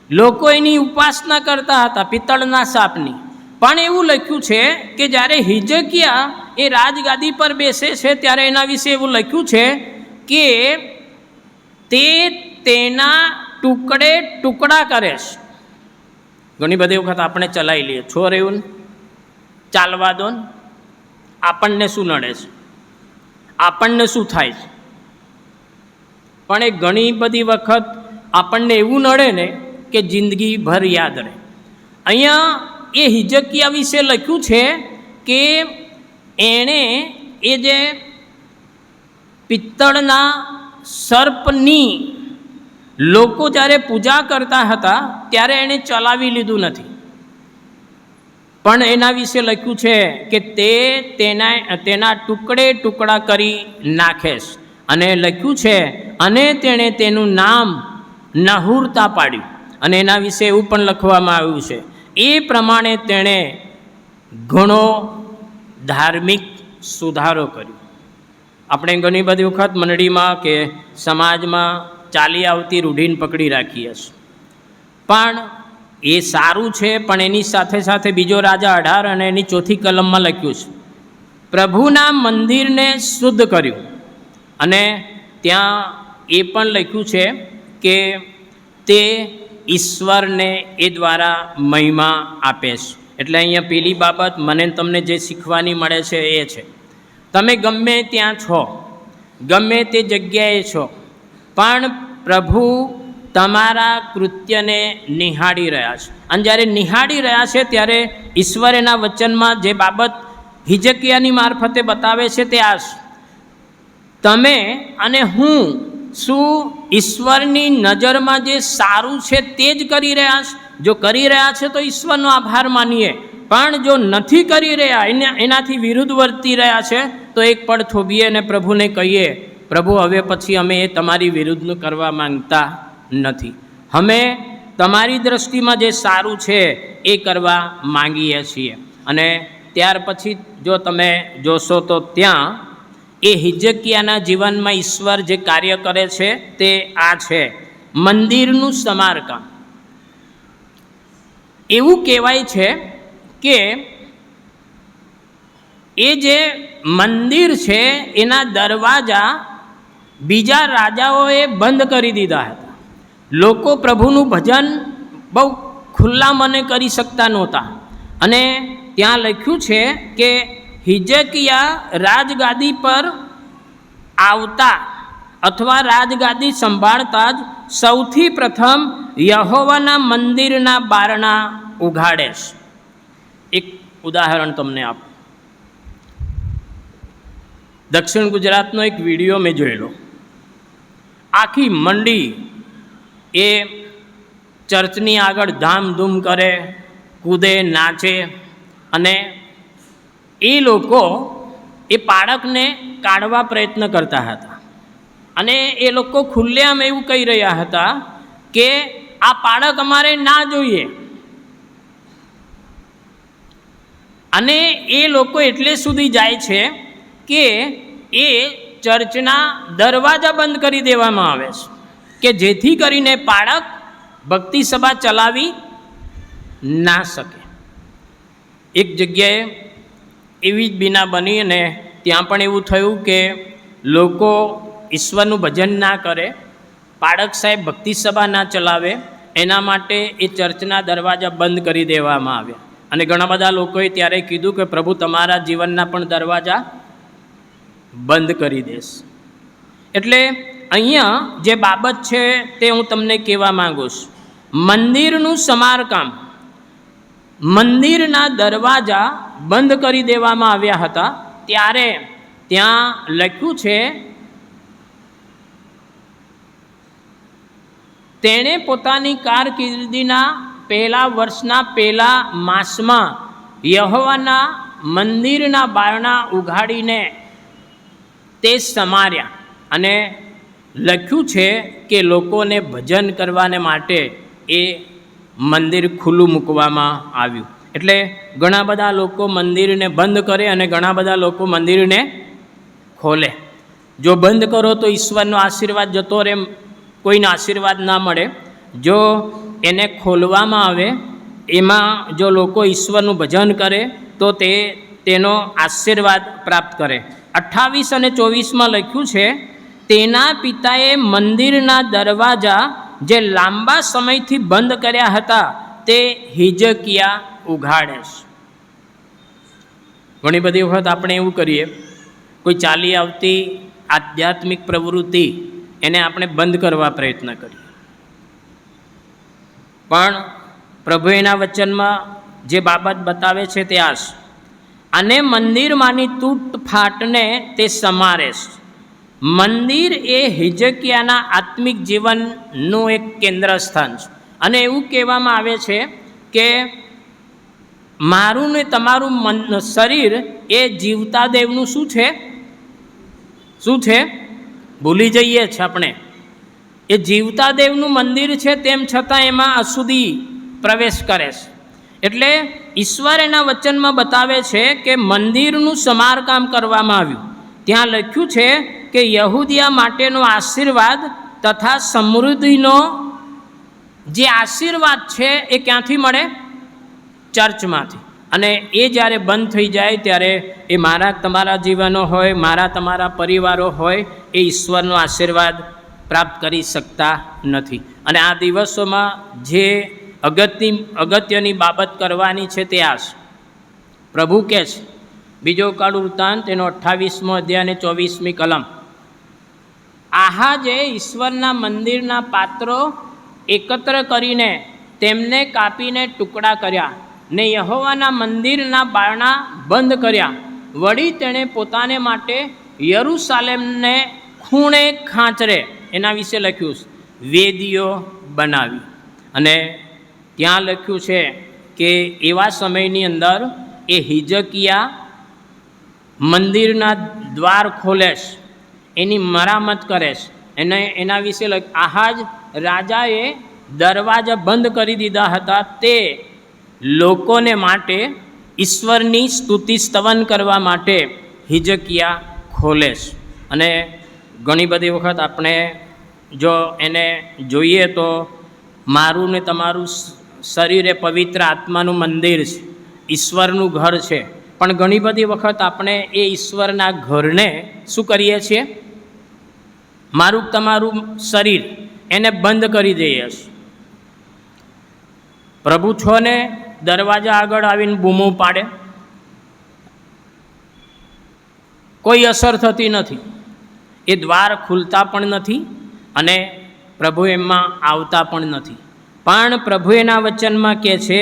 લોકો એની ઉપાસના કરતા હતા, પિત્તળના સાપની. પણ એવું લખ્યું છે કે જ્યારે હિજકિયા એ રાજગાદી પર બેસે છે ત્યારે એના વિશે એવું લખ્યું છે કે તે તેના ટુકડે ટુકડા કરે છે. ઘણી બધી વખત આપણે ચલાવી લઈએ, છો રહ્યું ને, ચાલવા દો ને, આપણને શું નડે છે, આપણને શું થાય છે. પણ એ ઘણી બધી વખત આપણને એવું નડે ને કે જિંદગીભર યાદ રહે. અહીંયા એ હિજકિયા વિશે લખ્યું છે કે એણે એ જે પિત્તળના સર્પની લોકો જ્યારે પૂજા કરતા હતા ત્યારે એણે ચલાવી લીધું નથી, પણ એના વિશે લખ્યું છે કે તે તેના ટુકડે ટુકડા કરી નાખેશ. અને લખ્યું છે અને તેણે તેનું નામ નહુરતા પાડ્યું. અને એના વિશે એવું પણ લખવામાં આવ્યું છે એ પ્રમાણે તેણે ઘણો ધાર્મિક સુધારો કર્યો. આપણે ઘણી બધી વખત મંડળીમાં કે સમાજમાં ચાલી આવતી રૂઢીને પકડી રાખીએ છીએ, પણ એ સારું છે. પણ એની સાથે સાથે બીજો રાજા 18 અને એની 4th કલમમાં લખ્યું છે પ્રભુના મંદિરને શુદ્ધ કર્યું. અને ત્યાં એ પણ લખ્યું છે કે તે ઈશ્વરને એ દ્વારા મહિમા આપે છે. એટલે અહીંયા પેલી બાબત મને તમને જે શીખવાની મળે છે એ છે, તમે ગમે ત્યાં છો, ગમે તે જગ્યાએ છો, પણ પ્રભુ તમારા કૃત્યને નિહાળી રહ્યા છે. અને જ્યારે નિહાળી રહ્યા છે ત્યારે ઈશ્વર એના વચનમાં જે બાબત હિજકિયાની મારફતે બતાવે છે તે આ છે, તમે અને હું શું ઈશ્વરની નજરમાં જે સારું છે તે જ કરી રહ્યા છે? જો કરી રહ્યા છે તો ઈશ્વરનો આભાર માનીએ, પણ જો નથી કરી રહ્યા, એનાથી વિરુદ્ધ વર્તી રહ્યા છે તો એક પળ થોભીએ અને પ્રભુને કહીએ, પ્રભુ હવે પછી અમે એ તમારી વિરુદ્ધનું કરવા માંગતા નથી, અમે તમારી દૃષ્ટિમાં જે સારું છે એ કરવા માંગીએ છીએ. અને ત્યાર પછી જો તમે જોશો તો ત્યાં એ હિજકિયાના જીવનમાં ઈશ્વર જે કાર્ય કરે છે તે આ છે, મંદિરનું સમારકામ. એવું કહેવાય છે કે એ જે મંદિર છે એના દરવાજા બીજા રાજાઓએ બંધ કરી દીધા હતા. લોકો પ્રભુનું ભજન બહુ ખુલ્લા મને કરી શકતા નહોતા. અને ત્યાં લખ્યું છે કે હિજકિયા રાજગાદી પર આવતા અથવા રાજગાદી સંભાળતા જ સૌથી પ્રથમ યહોવાના મંદિરના બારણા ઉઘાડે છે. એક ઉદાહરણ તમને આપું. દક્ષિણ ગુજરાતનો એક વિડીયો મેં જોયેલો. આખી મંડી એ ચર્ચની આગળ ધામધૂમ કરે, કૂદે, નાચે, અને એ લોકો એ બાળકને કાઢવા પ્રયત્ન કરતા હતા. અને એ લોકો ખુલ્લેઆમ એવું કહી રહ્યા હતા કે આ બાળક અમારે ના જોઈએ. અને એ લોકો એટલે સુધી જાય છે કે એ ચર્ચના દરવાજા બંધ કરી દેવામાં આવે છે કે જેથી કરીને બાળક ભક્તિ સભા ચલાવી ના શકે. એક જગ્યાએ એવી જ બીના બની અને ત્યાં પણ એવું થયું કે લોકો ઈશ્વરનું ભજન ના કરે, બાળક સાહેબ ભક્તિ સભા ના ચલાવે, એના માટે એ ચર્ચના દરવાજા બંધ કરી દેવામાં આવ્યા. અને ઘણા બધા લોકોએ ત્યારે કીધું કે પ્રભુ તમારા જીવનના પણ દરવાજા બંધ કરી દેશ. એટલે અહીંયા જે બાબત છે તે હું તમને કહેવા માગું છું. મંદિરનું સમારકામ, મંદિરના દરવાજા બંધ કરી દેવામાં આવ્યા હતા ત્યારે ત્યાં લખ્યું છે તેણે પોતાની કારકિર્દીના પહેલા વર્ષના પહેલા માસમાં યહોવાના મંદિરના બારણા ઉઘાડીને તે સમાર્યા. અને લખ્યું છે કે લોકોને ભજન કરવાને માટે એ મંદિર ખુલ્લું મૂકવામાં આવ્યું. એટલે ઘણા બધા લોકો મંદિરને બંધ કરે અને ઘણા બધા લોકો મંદિરને ખોલે. જો બંધ કરો તો ઈશ્વરનો આશીર્વાદ જતો રહે, કોઈને આશીર્વાદ ના મળે. જો એને ખોલવામાં આવે એમાં જો લોકો ઈશ્વરનું ભજન કરે તો તેનો આશીર્વાદ પ્રાપ્ત કરે. 28 અને 24માં લખ્યું છે, તેના પિતાએ મંદિરના દરવાજા જે લાંબા સમયથી બંધ કર્યા હતા તે હિજકિયા ઉઘાડે છે. ઘણી બધી વખત આપણે એવું કરીએ, કોઈ ચાલી આવતી આધ્યાત્મિક પ્રવૃત્તિ એને આપણે બંધ કરવા પ્રયત્ન કરીએ, પણ પ્રભુ એના વચનમાં જે બાબત બતાવે છે તે આ છે, અને મંદિરમાંની તૂટફાટને તે સમારે છે. મંદિર એ હિજકિયાના આત્મિક જીવનનું એક કેન્દ્ર સ્થાન છે. અને એવું કહેવામાં આવે છે કે મારું ને તમારું શરીર એ જીવતા દેવનું શું છે ભૂલી જઈએ છીએ આપણે. એ જીવતા દેવનું મંદિર છે, તેમ છતાં એમાં અશુદ્ધિ પ્રવેશ કરે છે. એટલે ઈશ્વર એના વચનમાં બતાવે છે કે મંદિરનું સમારકામ કરવામાં આવ્યું. ત્યાં લખ્યું છે કે યહૂદિયા માટેનો આશીર્વાદ તથા સમૃદ્ધિનો જે આશીર્વાદ છે એ ક્યાંથી મળે? ચર્ચમાંથી. અને એ જ્યારે બંધ થઈ જાય ત્યારે એ મારા તમારા જીવનો હોય, મારા તમારા પરિવારો હોય, એ ઈશ્વરનો આશીર્વાદ પ્રાપ્ત કરી શકતા નથી. અને આ દિવસોમાં જે અગત્યની બાબત કરવાની છે તે આ છે. પ્રભુ કહે છે, બીજો કાળ વૃત્તાંત એનો 28મો અધ્યાય અને 24મી કલમ, આહાજે ઈશ્વરના મંદિરના પાત્રો એકત્ર કરીને તેમને કાપીને ટુકડા કર્યા ને યહોવાના મંદિરના બારણા બંધ કર્યા. વળી તેણે પોતાને માટે યરૂશાલેમને ખૂણે ખાંચરે, એના વિશે લખ્યું છે, વેદીઓ બનાવી. અને ત્યાં લખ્યું છે કે એવા સમયની અંદર એ હિજકિયા મંદિરના દ્વાર ખોલે છે, એની મરામત કરે છે. એના વિશે આહાજ રાજાએ દરવાજા બંધ કરી દીધા હતા, તે લોકોને માટે ઈશ્વરની સ્તુતિ સ્તવન કરવા માટે હિજકિયા ખોલે છે. અને ઘણી બધી વખત આપણે જો એને જોઈએ તો મારું ને તમારું શરીર એ પવિત્ર આત્માનું મંદિર છે, ઈશ્વરનું ઘર છે. પણ ઘણી બધી વખત આપણે એ ઈશ્વરના ઘરને શું કરીએ છીએ? મારું તમારું શરીર એને બંધ કરી દઈએ છીએ. પ્રભુ છો ને દરવાજા આગળ આવીને બૂમો પાડે, કોઈ અસર થતી નથી. એ દ્વાર ખુલતા પણ નથી અને પ્રભુ એમાં આવતા પણ નથી. પણ પ્રભુ એના વચનમાં કહે છે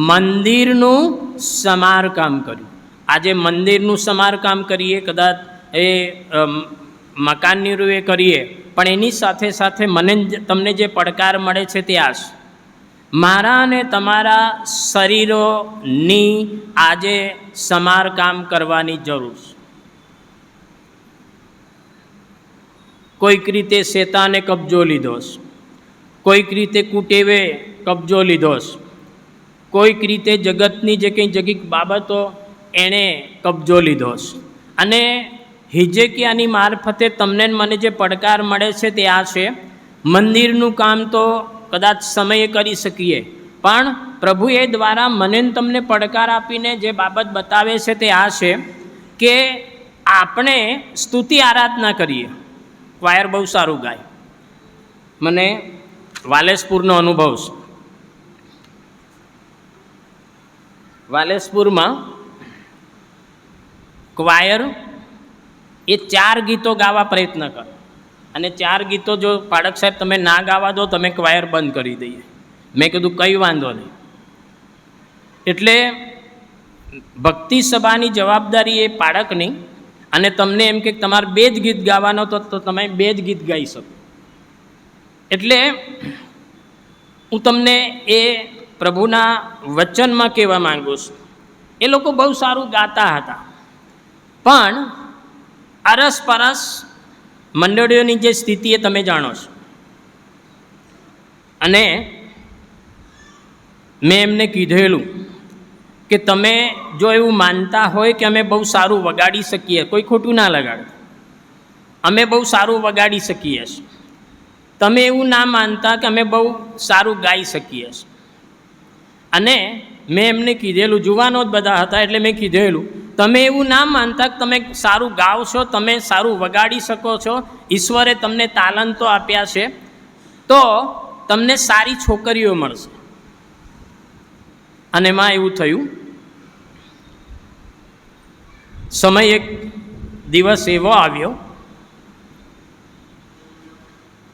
મંદિરનું સમારકામ કર્યું. આજે મંદિરનું સમારકામ કરીએ, કદાચ એ મકાનની રૂએ કરીએ, પણ એની સાથે સાથે તમને જે પડકાર મળે છે તે આ છે, મારા અને તમારા શરીરોની આજે સમારકામ કરવાની જરૂર છે. કોઈક રીતે શેતાને કબજો લીધો છે, કોઈક રીતે કુટેવે કબજો લીધો છે, કોઈક રીતે જગતની જે કંઈ જગીક બાબતો એણે કબજો લીધો છે. અને હિજકિયાની મારફતે તમને મને જે પડકાર મળે છે તે આ છે, મંદિરનું કામ તો કદાચ સમયે કરી શકીએ, પણ પ્રભુ એ દ્વારા મને તમને પડકાર આપીને જે બાબત બતાવે છે તે આ છે કે આપણે સ્તુતિ આરાધના કરીએ. વાયર બહુ સારું ગાય, મને વાલેસપુરનો અનુભવ છે. વાલેસપુરમાં ક્વાયર એ 4 ગીતો ગાવા પ્રયત્ન કરે, અને 4 ગીતો જો પાડક સાહેબ તમે ના ગાવા દો તમે ક્વાયર બંધ કરી દઈએ. મેં કીધું કંઈ વાંધો નહીં. એટલે ભક્તિ સભાની જવાબદારી એ પાડકની, અને તમને એમ કે તમારે 2 જ ગીત ગાવાનો તો તમે 2 જ ગીત ગાઈ શકો. એટલે હું તમને એ પ્રભુના વચનમાં કહેવા માંગુ છું, એ લોકો બહુ સારું ગાતા હતા, પણ અરસપરસ મંડળીઓની જે સ્થિતિ એ તમે જાણો છો. અને મેં એમને કીધેલું કે તમે જો એવું માનતા હોય કે અમે બહુ સારું વગાડી શકીએ, કોઈ ખોટું ના લગાડે, અમે બહુ સારું વગાડી શકીએ છીએ, તમે એવું ના માનતા કે અમે બહુ સારું ગાઈ શકીએ છીએ. અને મેં એમને કીધેલું, જુવાનો જ બધા હતા એટલે મેં કીધેલું, તમે એવું ના માનતા કે તમે સારું ગાવશો, તમે સારું વગાડી શકો છો, ઈશ્વરે તમને તાલંતો આપ્યા છે તો તમને સારી છોકરીઓ મળશે. અને એમાં એવું થયું, સમય એક દિવસ એવો આવ્યો,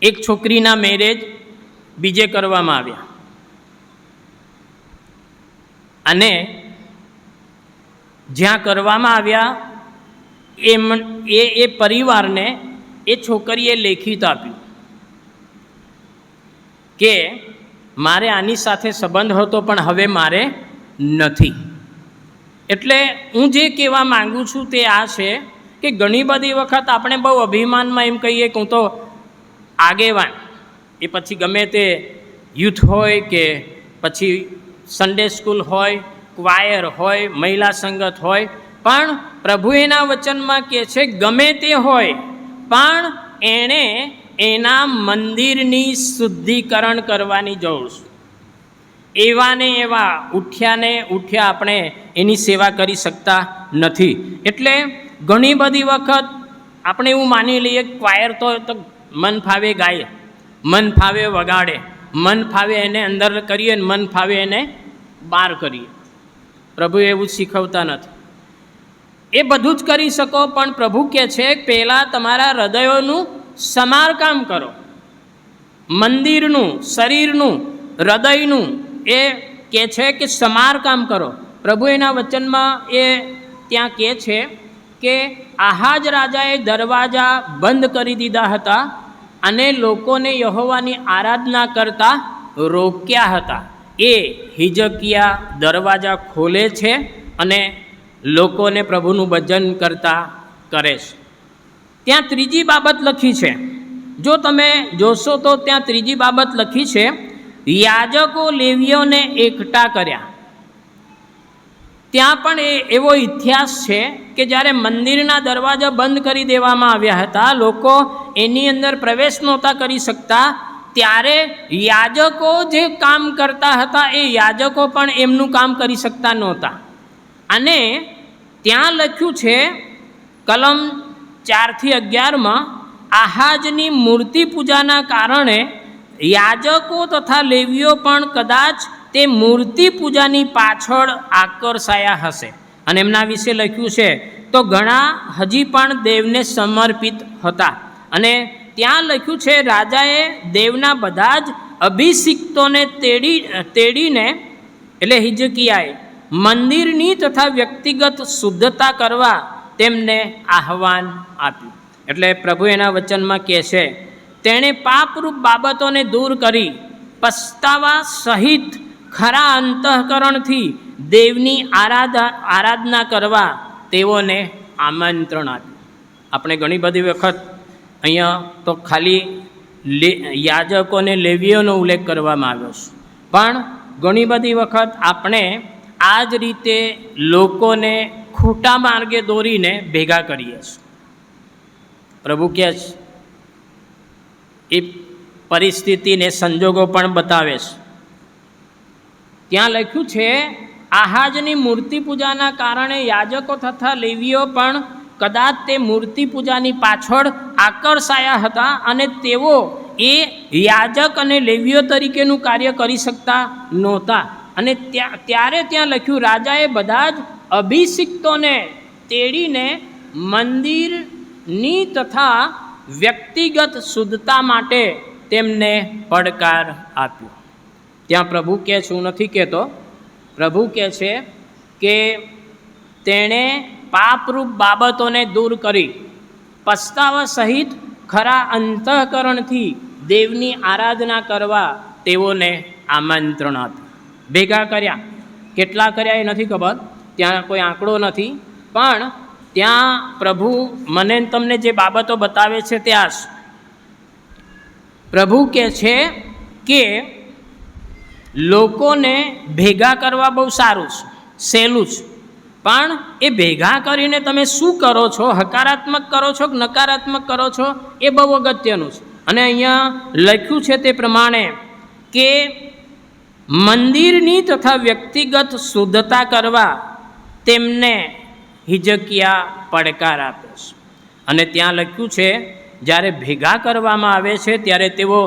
એક છોકરીના મેરેજ બીજે કરવામાં આવ્યા અને જ્યાં કરવામાં આવ્યા એ પરિવારને એ છોકરીએ લેખિત આપ્યું કે મારે આની સાથે સંબંધ હતો પણ હવે મારે નથી. એટલે હું જે કહેવા માગું છું તે આ છે કે ઘણી બધી વખત આપણે બહુ અભિમાનમાં એમ કહીએ કે હું તો આગેવાન, એ પછી ગમે તે યુથ હોય કે પછી સન્ડે સ્કૂલ હોય, ક્વાયર હોય, મહિલા સંગત હોય, પણ પ્રભુ એના વચનમાં કહે છે ગમે તે હોય પણ એણે એના મંદિરની શુદ્ધિકરણ કરવાની જરૂર છે. એવા ને એવા ઉઠ્યા આપણે એની સેવા કરી શકતા નથી. એટલે ઘણી બધી વખત આપણે એવું માની લઈએ ક્વાયર તો મન ફાવે ગાય, મન ફાવે વગાડે, મન ફાવે એને અંદર કરીએ ને મન ફાવે એને બહાર કરીએ. પ્રભુ એવું શીખવતા નથી. એ બધું જ કરી શકો પણ પ્રભુ કહે છે પહેલાં તમારા હૃદયોનું સમારકામ કરો, મંદિરનું, શરીરનું, હૃદયનું એ કહે છે કે સમારકામ કરો. પ્રભુ એના વચનમાં એ ત્યાં કહે છે કે આહાજ રાજાએ દરવાજા બંધ કરી દીધા હતા અને લોકોને યહોવાની આરાધના કરતા રોક્યા હતા. એ હિજકિયા દરવાજા ખોલે છે અને લોકોને પ્રભુનું ભજન કરતા કરે છે. ત્યાં ત્રીજી બાબત લખી છે, જો તમે જોશો તો ત્યાં ત્રીજી બાબત લખી છે, યાજકો લેવીઓને એકઠા કર્યા. ત્યાં પણ એવો ઇતિહાસ છે કે જ્યારે મંદિરના દરવાજા બંધ કરી દેવામાં આવ્યા હતા, લોકો એની અંદર પ્રવેશ નહોતા કરી શકતા, ત્યારે યાજકો જે કામ કરતા હતા એ યાજકો પણ એમનું કામ કરી શકતા નહોતા. અને ત્યાં લખ્યું છે કલમ 4-11 આહાજની મૂર્તિ પૂજાના કારણે યાજકો તથા લેવીઓ પણ કદાચ તે મૂર્તિ પૂજાની પાછળ આકર્ષાયા હશે. અને એમના વિશે લખ્યું છે તો ઘણા હજી પણ દેવને સમર્પિત હતા. અને ત્યાં લખ્યું છે રાજાએ દેવના બધા જ અભિષિક્તોને તેડીને એટલે હિજકિયાએ મંદિરની તથા વ્યક્તિગત શુદ્ધતા કરવા તેમને આહવાન આપ્યું. એટલે પ્રભુ એના વચનમાં કહે છે તેણે પાપરૂપ બાબતોને દૂર કરી પસ્તાવા સહિત ખરા અંતઃકરણથી દેવની આરાધના કરવા તેઓને આમંત્રણ આપ્યું. આપણે ઘણી બધી વખત અહીંયા તો ખાલી યાજકોને લેવીઓનો ઉલ્લેખ કરવામાં આવ્યો છે, પણ ઘણી બધી વખત આપણે આ જ રીતે લોકોને ખોટા માર્ગે દોરીને ભેગા કરીએ છીએ. પ્રભુ કહે છે એ પરિસ્થિતિને સંજોગો પણ બતાવે છે. ત્યાં લખ્યું છે આહાજની મૂર્તિ પૂજાના કારણે યાજકો તથા લેવીઓ પણ કદાચ તે મૂર્તિ પૂજાની પાછળ આકર્ષાયા હતા અને તેઓ એ યાજક અને લેવીઓ તરીકેનું કાર્ય કરી શકતા નહોતા. અને ત્યારે ત્યાં લખ્યું રાજાએ બધા જ અભિષિક્તોને તેડીને મંદિરની તથા વ્યક્તિગત શુદ્ધતા માટે તેમને પડકાર આપ્યો. ત્યાં પ્રભુ કહે છે, હું નથી કહેતો, પ્રભુ કહે છે કે તેણે પાપરૂપ બાબતોને દૂર કરી પસ્તાવા સહિત ખરા અંતઃકરણથી દેવની આરાધના કરવા તેઓને આમંત્રણ આપ્યું. ભેગા કર્યા, કેટલા કર્યા એ નથી ખબર, ત્યાં કોઈ આંકડો નથી, પણ ત્યાં પ્રભુ મને તમને જે બાબતો બતાવે છે ત્યાં પ્રભુ કહે છે કે લોકોને ભેગા કરવા બહુ સારું છે, સહેલું છે, પણ એ ભેગા કરીને તમે શું કરો છો, હકારાત્મક કરો છો કે નકારાત્મક કરો છો એ બહુ અગત્યનું છે. અને અહીંયા લખ્યું છે તે પ્રમાણે કે મંદિરની તથા વ્યક્તિગત શુદ્ધતા કરવા તેમને હિજકિયા પડકાર આપે છે. અને ત્યાં લખ્યું છે, જ્યારે ભેગા કરવામાં આવે છે ત્યારે તેઓ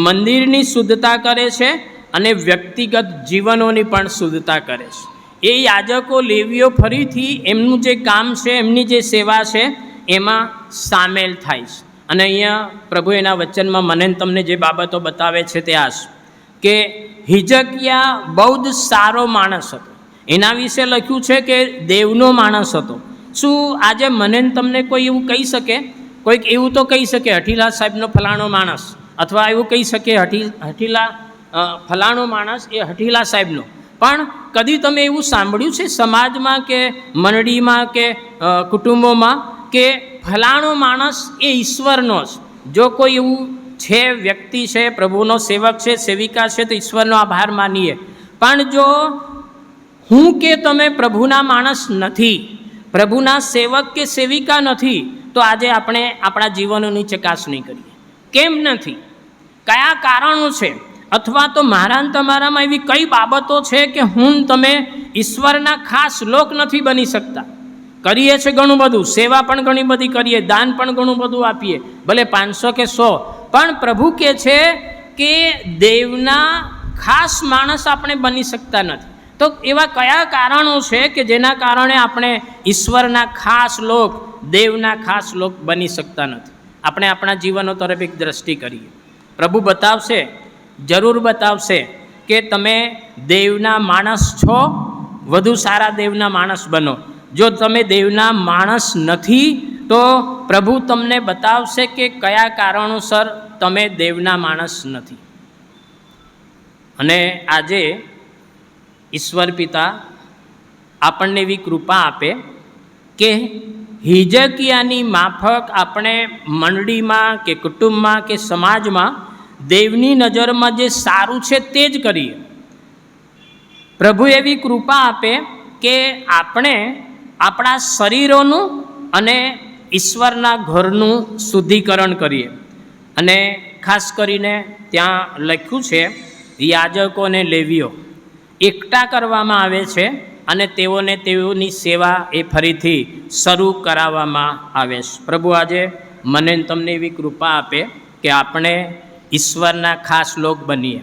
મંદિરની શુદ્ધતા કરે છે અને વ્યક્તિગત જીવનોની પણ શુદ્ધતા કરે છે. એ યાજકો લેવીઓ ફરીથી એમનું જે કામ છે, એમની જે સેવા છે એમાં સામેલ થાય છે. અને અહીંયા પ્રભુ એના વચનમાં મને તમને જે બાબતો બતાવે છે તે આ છે કે હિજકિયા બહુ જ સારો માણસ હતો. એના વિશે લખ્યું છે કે દેવનો માણસ હતો. શું આજે મને તમને કોઈ એવું કહી શકે? કોઈક એવું તો કહી શકે હઠીલા સાહેબનો ફલાણો માણસ, અથવા એવું કહી શકે હઠીલા ફલાણો માણસ એ હઠીલા સાહેબનો. પણ કદી તમે એવું સાંભળ્યું છે સમાજમાં કે મંડળીમાં કે કુટુંબોમાં કે ફલાણો માણસ એ ઈશ્વરનો જ? જો કોઈ એવું છે, વ્યક્તિ છે, પ્રભુનો સેવક છે, સેવિકા છે, તો ઈશ્વરનો આભાર માનીએ. પણ જો હું કે તમે પ્રભુના માણસ નથી, પ્રભુના સેવક કે સેવિકા નથી, તો આજે આપણે આપણા જીવનોની ચકાસણી કરીએ. કેમ નથી? કયા કારણો છે? અથવા તો મારા ને તમારામાં એવી કઈ બાબતો છે કે હું તમે ઈશ્વરના ખાસ લોક નથી બની શકતા? કરીએ છીએ ઘણું બધું, સેવા પણ ઘણી બધી કરીએ, દાન પણ ઘણું બધું આપીએ, ભલે 500 કે 100, પણ પ્રભુ કહે છે કે દેવના ખાસ માણસ આપણે બની શકતા નથી. તો એવા કયા કારણો છે કે જેના કારણે આપણે ઈશ્વરના ખાસ લોક, દેવના ખાસ લોક બની શકતા નથી? આપણે આપણા જીવનો તરફ એક દ્રષ્ટિ કરીએ. પ્રભુ બતાવશે, જરૂર બતાવશે કે તમે દેવના માણસ છો, વધુ સારા દેવના માણસ બનો. જો તમે દેવના માણસ નથી તો પ્રભુ તમને બતાવશે કે કયા કારણોસર તમે દેવના માણસ નથી. અને આજે ઈશ્વર પિતા આપણને એવી કૃપા આપે કે હિજકિયાની માફક આપણે મંડળીમાં કે કુટુંબમાં કે સમાજમાં દેવની નજરમાં જે સારું છે તે જ કરીએ. પ્રભુ એવી કૃપા આપે કે આપણે આપણા શરીરોનું અને ઈશ્વરના ઘરનું શુદ્ધિકરણ કરીએ. અને ખાસ કરીને ત્યાં લખ્યું છે યાજકો અને લેવીઓ એકઠા કરવામાં આવે છે અને તેઓની સેવા એ ફરીથી શરૂ કરાવવામાં આવે છે. પ્રભુ આજે મને તમને એવી કૃપા આપે કે આપણે ઈશ્વરના ખાસ લોક બનીએ.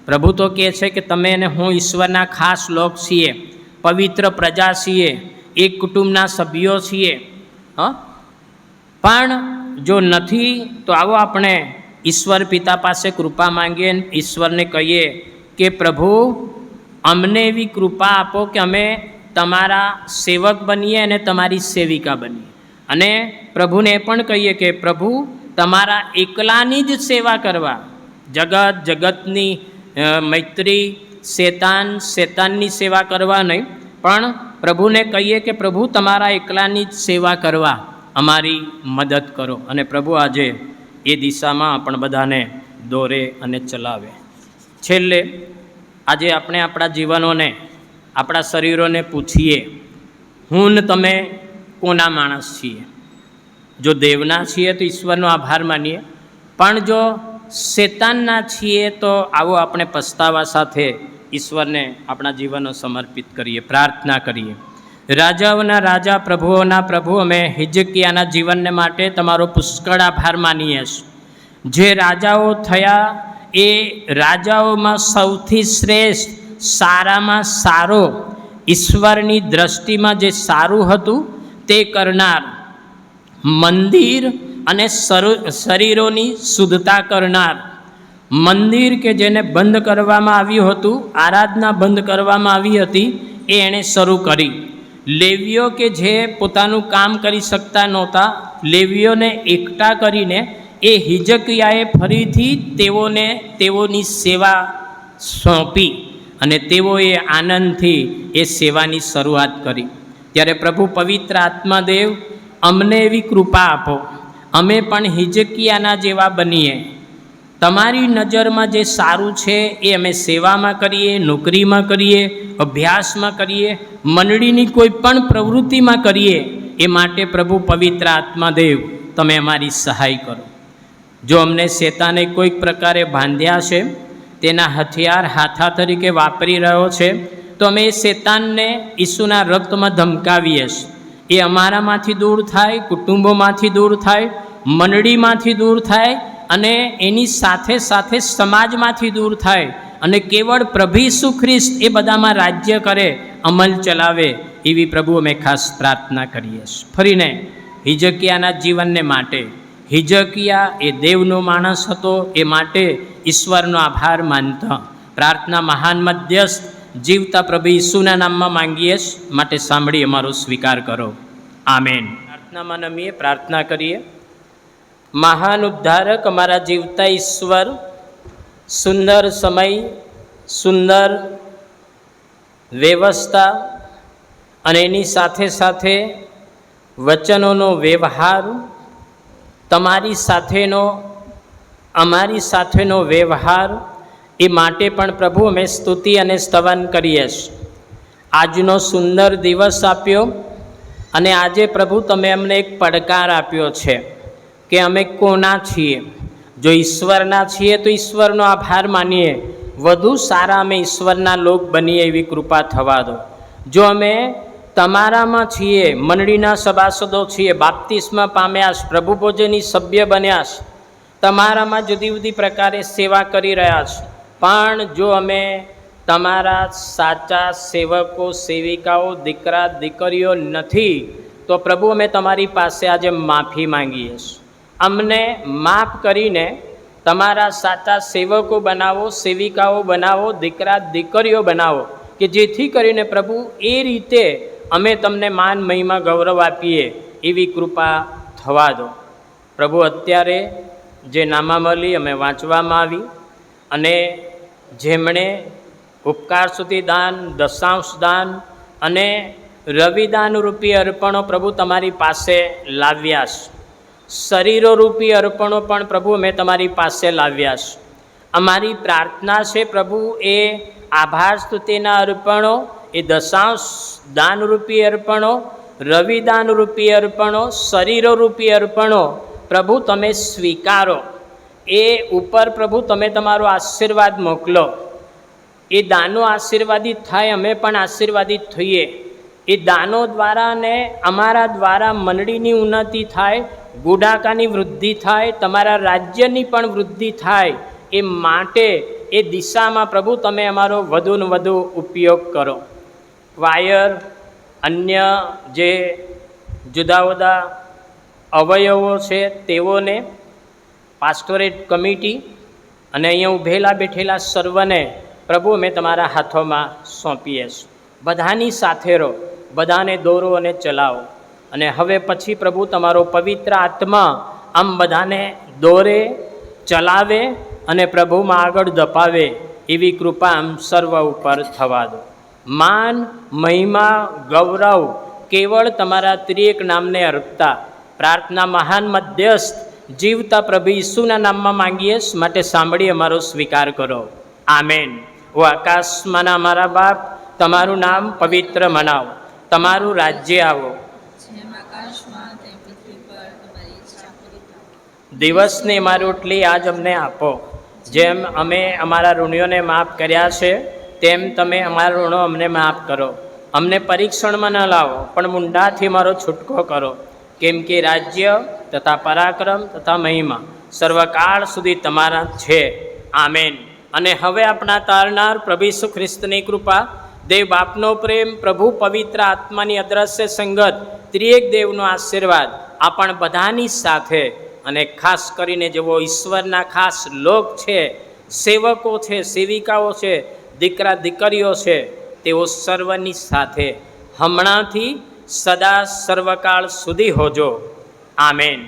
પ્રભુ તો કહે છે કે તમે અને હું ઈશ્વરના ખાસ લોક છીએ, પવિત્ર પ્રજા છીએ, એક કુટુંબના સભ્યો છીએ. પણ જો નથી તો આવો આપણે ઈશ્વર પિતા પાસે કૃપા માંગીએ, ઈશ્વરને કહીએ કે પ્રભુ અમને એવી કૃપા આપો કે અમે તમારા સેવક બનીએ અને તમારી સેવિકા બનીએ. અને પ્રભુને એ પણ કહીએ કે પ્રભુ તમારા એકલાની જ સેવા કરવા, જગતની મૈત્રી, શેતાનની સેવા કરવા નહીં, પણ પ્રભુને કહીએ કે પ્રભુ તમારા એકલાની જ સેવા કરવા અમારી મદદ કરો. અને પ્રભુ આજે એ દિશામાં આપણ બધાને દોરે અને ચલાવે. છેલ્લે આજે આપણે આપણા જીવનોને, આપણા શરીરોને પૂછીએ, હું ને તમે કોના માણસ છીએ? જો દેવના છીએ તો ઈશ્વરનો આભાર માનીએ, પણ જો શેતાનના છીએ તો આવો આપણે પસ્તાવા સાથે ઈશ્વરને આપણા જીવનો સમર્પિત કરીએ, પ્રાર્થના કરીએ. રાજાઓના રાજા, પ્રભુઓના પ્રભુ, અમે હિજકિયાના જીવનને માટે તમારો પુષ્કળ આભાર માનીએ છીએ. જે રાજાઓ થયા એ રાજાઓમાં સૌથી શ્રેષ્ઠ, સારામાં સારો, ઈશ્વરની દ્રષ્ટિમાં જે સારું હતું તે કરનાર, મંદિર અને શરીરોની શુદ્ધતા કરનાર, મંદિર કે જેને બંધ કરવામાં આવ્યું હતું, આરાધના બંધ કરવામાં આવી હતી, એ એણે શરૂ કરી. લેવીઓ કે જે પોતાનું કામ કરી શકતા નહોતા, લેવીઓને એકઠા કરીને એ હિજકિયાએ ફરીથી તેઓની સેવા સોંપી અને તેઓએ આનંદથી એ સેવાની શરૂઆત કરી. ત્યારે પ્રભુ પવિત્ર આત્માદેવ અમને એવી કૃપા આપો, અમે પણ હિજકિયાના જેવા બનીએ. તમારી નજરમાં જે સારું છે એ અમે સેવામાં કરીએ, નોકરીમાં કરીએ, અભ્યાસમાં કરીએ, મંડળીની કોઈ પણ પ્રવૃત્તિમાં કરીએ. એ માટે પ્રભુ પવિત્ર આત્માદેવ તમે અમારી સહાય કરો. જો અમને શેતાને કોઈક પ્રકારે બાંધ્યા છે તેના હથિયાર હાથા તરીકે વાપરી રહ્યો છે, તો અમે એ શેતાનને ઈસુના રક્તમાં ધમકાવીએ છીએ. એ અમારામાંથી દૂર થાય, કુટુંબોમાંથી દૂર થાય, મંડળીમાંથી દૂર થાય અને એની સાથે સાથે સમાજમાંથી દૂર થાય અને કેવળ પ્રભુ ઈસુ ખ્રિસ્ત એ બધામાં રાજ્ય કરે, અમલ ચલાવે, એવી પ્રભુ અમે ખાસ પ્રાર્થના કરીએ છીએ. ફરીને હિજકિયાના જીવનને માટે, હિજકિયા એ દેવનો માણસ હતો, એ માટે ઈશ્વરનો આભાર માનતા પ્રાર્થના મહાન મધ્યસ્થ જીવતા પ્રભુ ઈસુના નામમાં માંગીએ છીએ, માટે સાંભળી અમારો સ્વીકાર કરો. આમેન. પ્રાર્થનામાં નમીએ, પ્રાર્થના કરીએ. મહાન ઉદ્ધારક અમારા જીવતા ઈશ્વર, સુંદર સમય, સુંદર વ્યવસ્થા અને એની સાથે સાથે વચનોનો વ્યવહાર, તમારી સાથેનો, અમારી સાથેનો વ્યવહાર, એ માટે પણ પ્રભુ અમે સ્તુતિ અને સ્તવન કરીએ છીએ. આજનો સુંદર દિવસ આપ્યો અને આજે પ્રભુ તમે અમને એક પડકાર આપ્યો છે કે અમે કોના છીએ. જો ઈશ્વરના છીએ તો ઈશ્વરનો આભાર માનીએ, વધુ સારા અમે ઈશ્વરના લોક બનીએ એવી કૃપા થવા દો. જો અમે તમારામાં છીએ, મંડળીના સભાસદો છીએ, બાપ્તિસ્મા પામ્યા, પ્રભુ ભોજનની સભ્ય બન્યા, તમારામાં જુદી જુદી પ્રકારે સેવા કરી રહ્યા છે, પણ જો અમે તમારા સાચા સેવકો, સેવિકાઓ, દીકરા દીકરીઓ નથી, તો પ્રભુ અમે તમારી પાસે આજે માફી માંગીએ છીએ. અમને માફ કરીને તમારા સાચા સેવકો બનાવો, સેવિકાઓ બનાવો, દીકરા દીકરીઓ બનાવો, કે જેથી કરીને પ્રભુ એ રીતે અમે તમને માન, મહિમા, ગૌરવ આપીએ એવી કૃપા થવા દો. પ્રભુ અત્યારે જે નામાવલી અમે વાંચવામાં આવી અને જેમણે ઉપકાર સુધી દાન, દશાંશ દાન અને રવિદાન રૂપી અર્પણો પ્રભુ તમારી પાસે લાવ્યા છે, શરીરો રૂપી અર્પણો પણ પ્રભુ અમે તમારી પાસે લાવ્યા છે. અમારી પ્રાર્થના છે પ્રભુ, એ આભાર સ્તુતિના અર્પણો, એ દશાંશ દાનરૂપી અર્પણો, રવિદાનરૂપી અર્પણો, શરીરો રૂપી અર્પણો પ્રભુ તમે સ્વીકારો. એ ઉપર પ્રભુ તમે તમારો આશીર્વાદ મોકલો. એ દાનો આશીર્વાદિત થાય, અમે પણ આશીર્વાદિત થઈએ. એ દાનો દ્વારા ને અમારા દ્વારા મંડળીની ઉન્નતિ થાય, ગુડાકાની વૃદ્ધિ થાય, તમારા રાજ્યની પણ વૃદ્ધિ થાય. એ માટે એ દિશામાં પ્રભુ તમે અમારો વધુ ને વધુ ઉપયોગ કરો. વાયર, અન્ય જે જુદા જુદા અવયવો છે તેઓને, પાસ્ટોરેટ કમિટી અને અહીંયા ઊભેલા બેઠેલા સર્વને પ્રભુ અમે તમારા હાથોમાં સોંપીએ છીએ. બધાની સાથે રહો, બધાને દોરો અને ચલાવો. અને હવે પછી પ્રભુ તમારો પવિત્ર આત્મા આમ બધાને દોરે, ચલાવે અને પ્રભુમાં આગળ ધપાવે એવી કૃપા આમ સર્વ ઉપર થવા દો. માન, મહિમા, ગૌરવ કેવળ તમારા ત્રિએક નામને અર્પતા પ્રાર્થના મહાન મધ્યસ્થ જીવતા પ્રભુ ઈસુના નામમાં માંગીએ, માટે સાંભળી અમારો સ્વીકાર કરો. આમેન. ઓ આકાશમાંના અમારા બાપ, તમારું નામ પવિત્ર મનાવો, તમારું રાજ્ય આવો. દિવસની અમારી રોટલી આજ અમને આપો. જેમ અમે અમારા ઋણીઓને માફ કર્યા છે, તેમ તમે અમારા ઋણો અમને માફ કરો. અમને પરીક્ષણમાં ન લાવો, પણ મૂંઢાથી અમારો છૂટકો કરો. કેમ કે રાજ્ય તથા પરાક્રમ તથા મહિમા સર્વકાળ સુધી તમારા છે. આમેન. અને હવે આપણા તારનાર પ્રભુ ઈસુ ખ્રિસ્તની કૃપા, દેવ બાપનો પ્રેમ, પ્રભુ પવિત્ર આત્માની અદ્રશ્ય સંગત, ત્રિએક દેવનો આશીર્વાદ આપણ બધાની સાથે અને ખાસ કરીને જેવો ઈશ્વરના ખાસ લોક છે, સેવકો છે, સેવિકાઓ છે, દીકરા દીકરીઓ છે, તેઓ સર્વની સાથે હમણાંથી સદા સર્વકાળ સુધી હોજો. આમેન.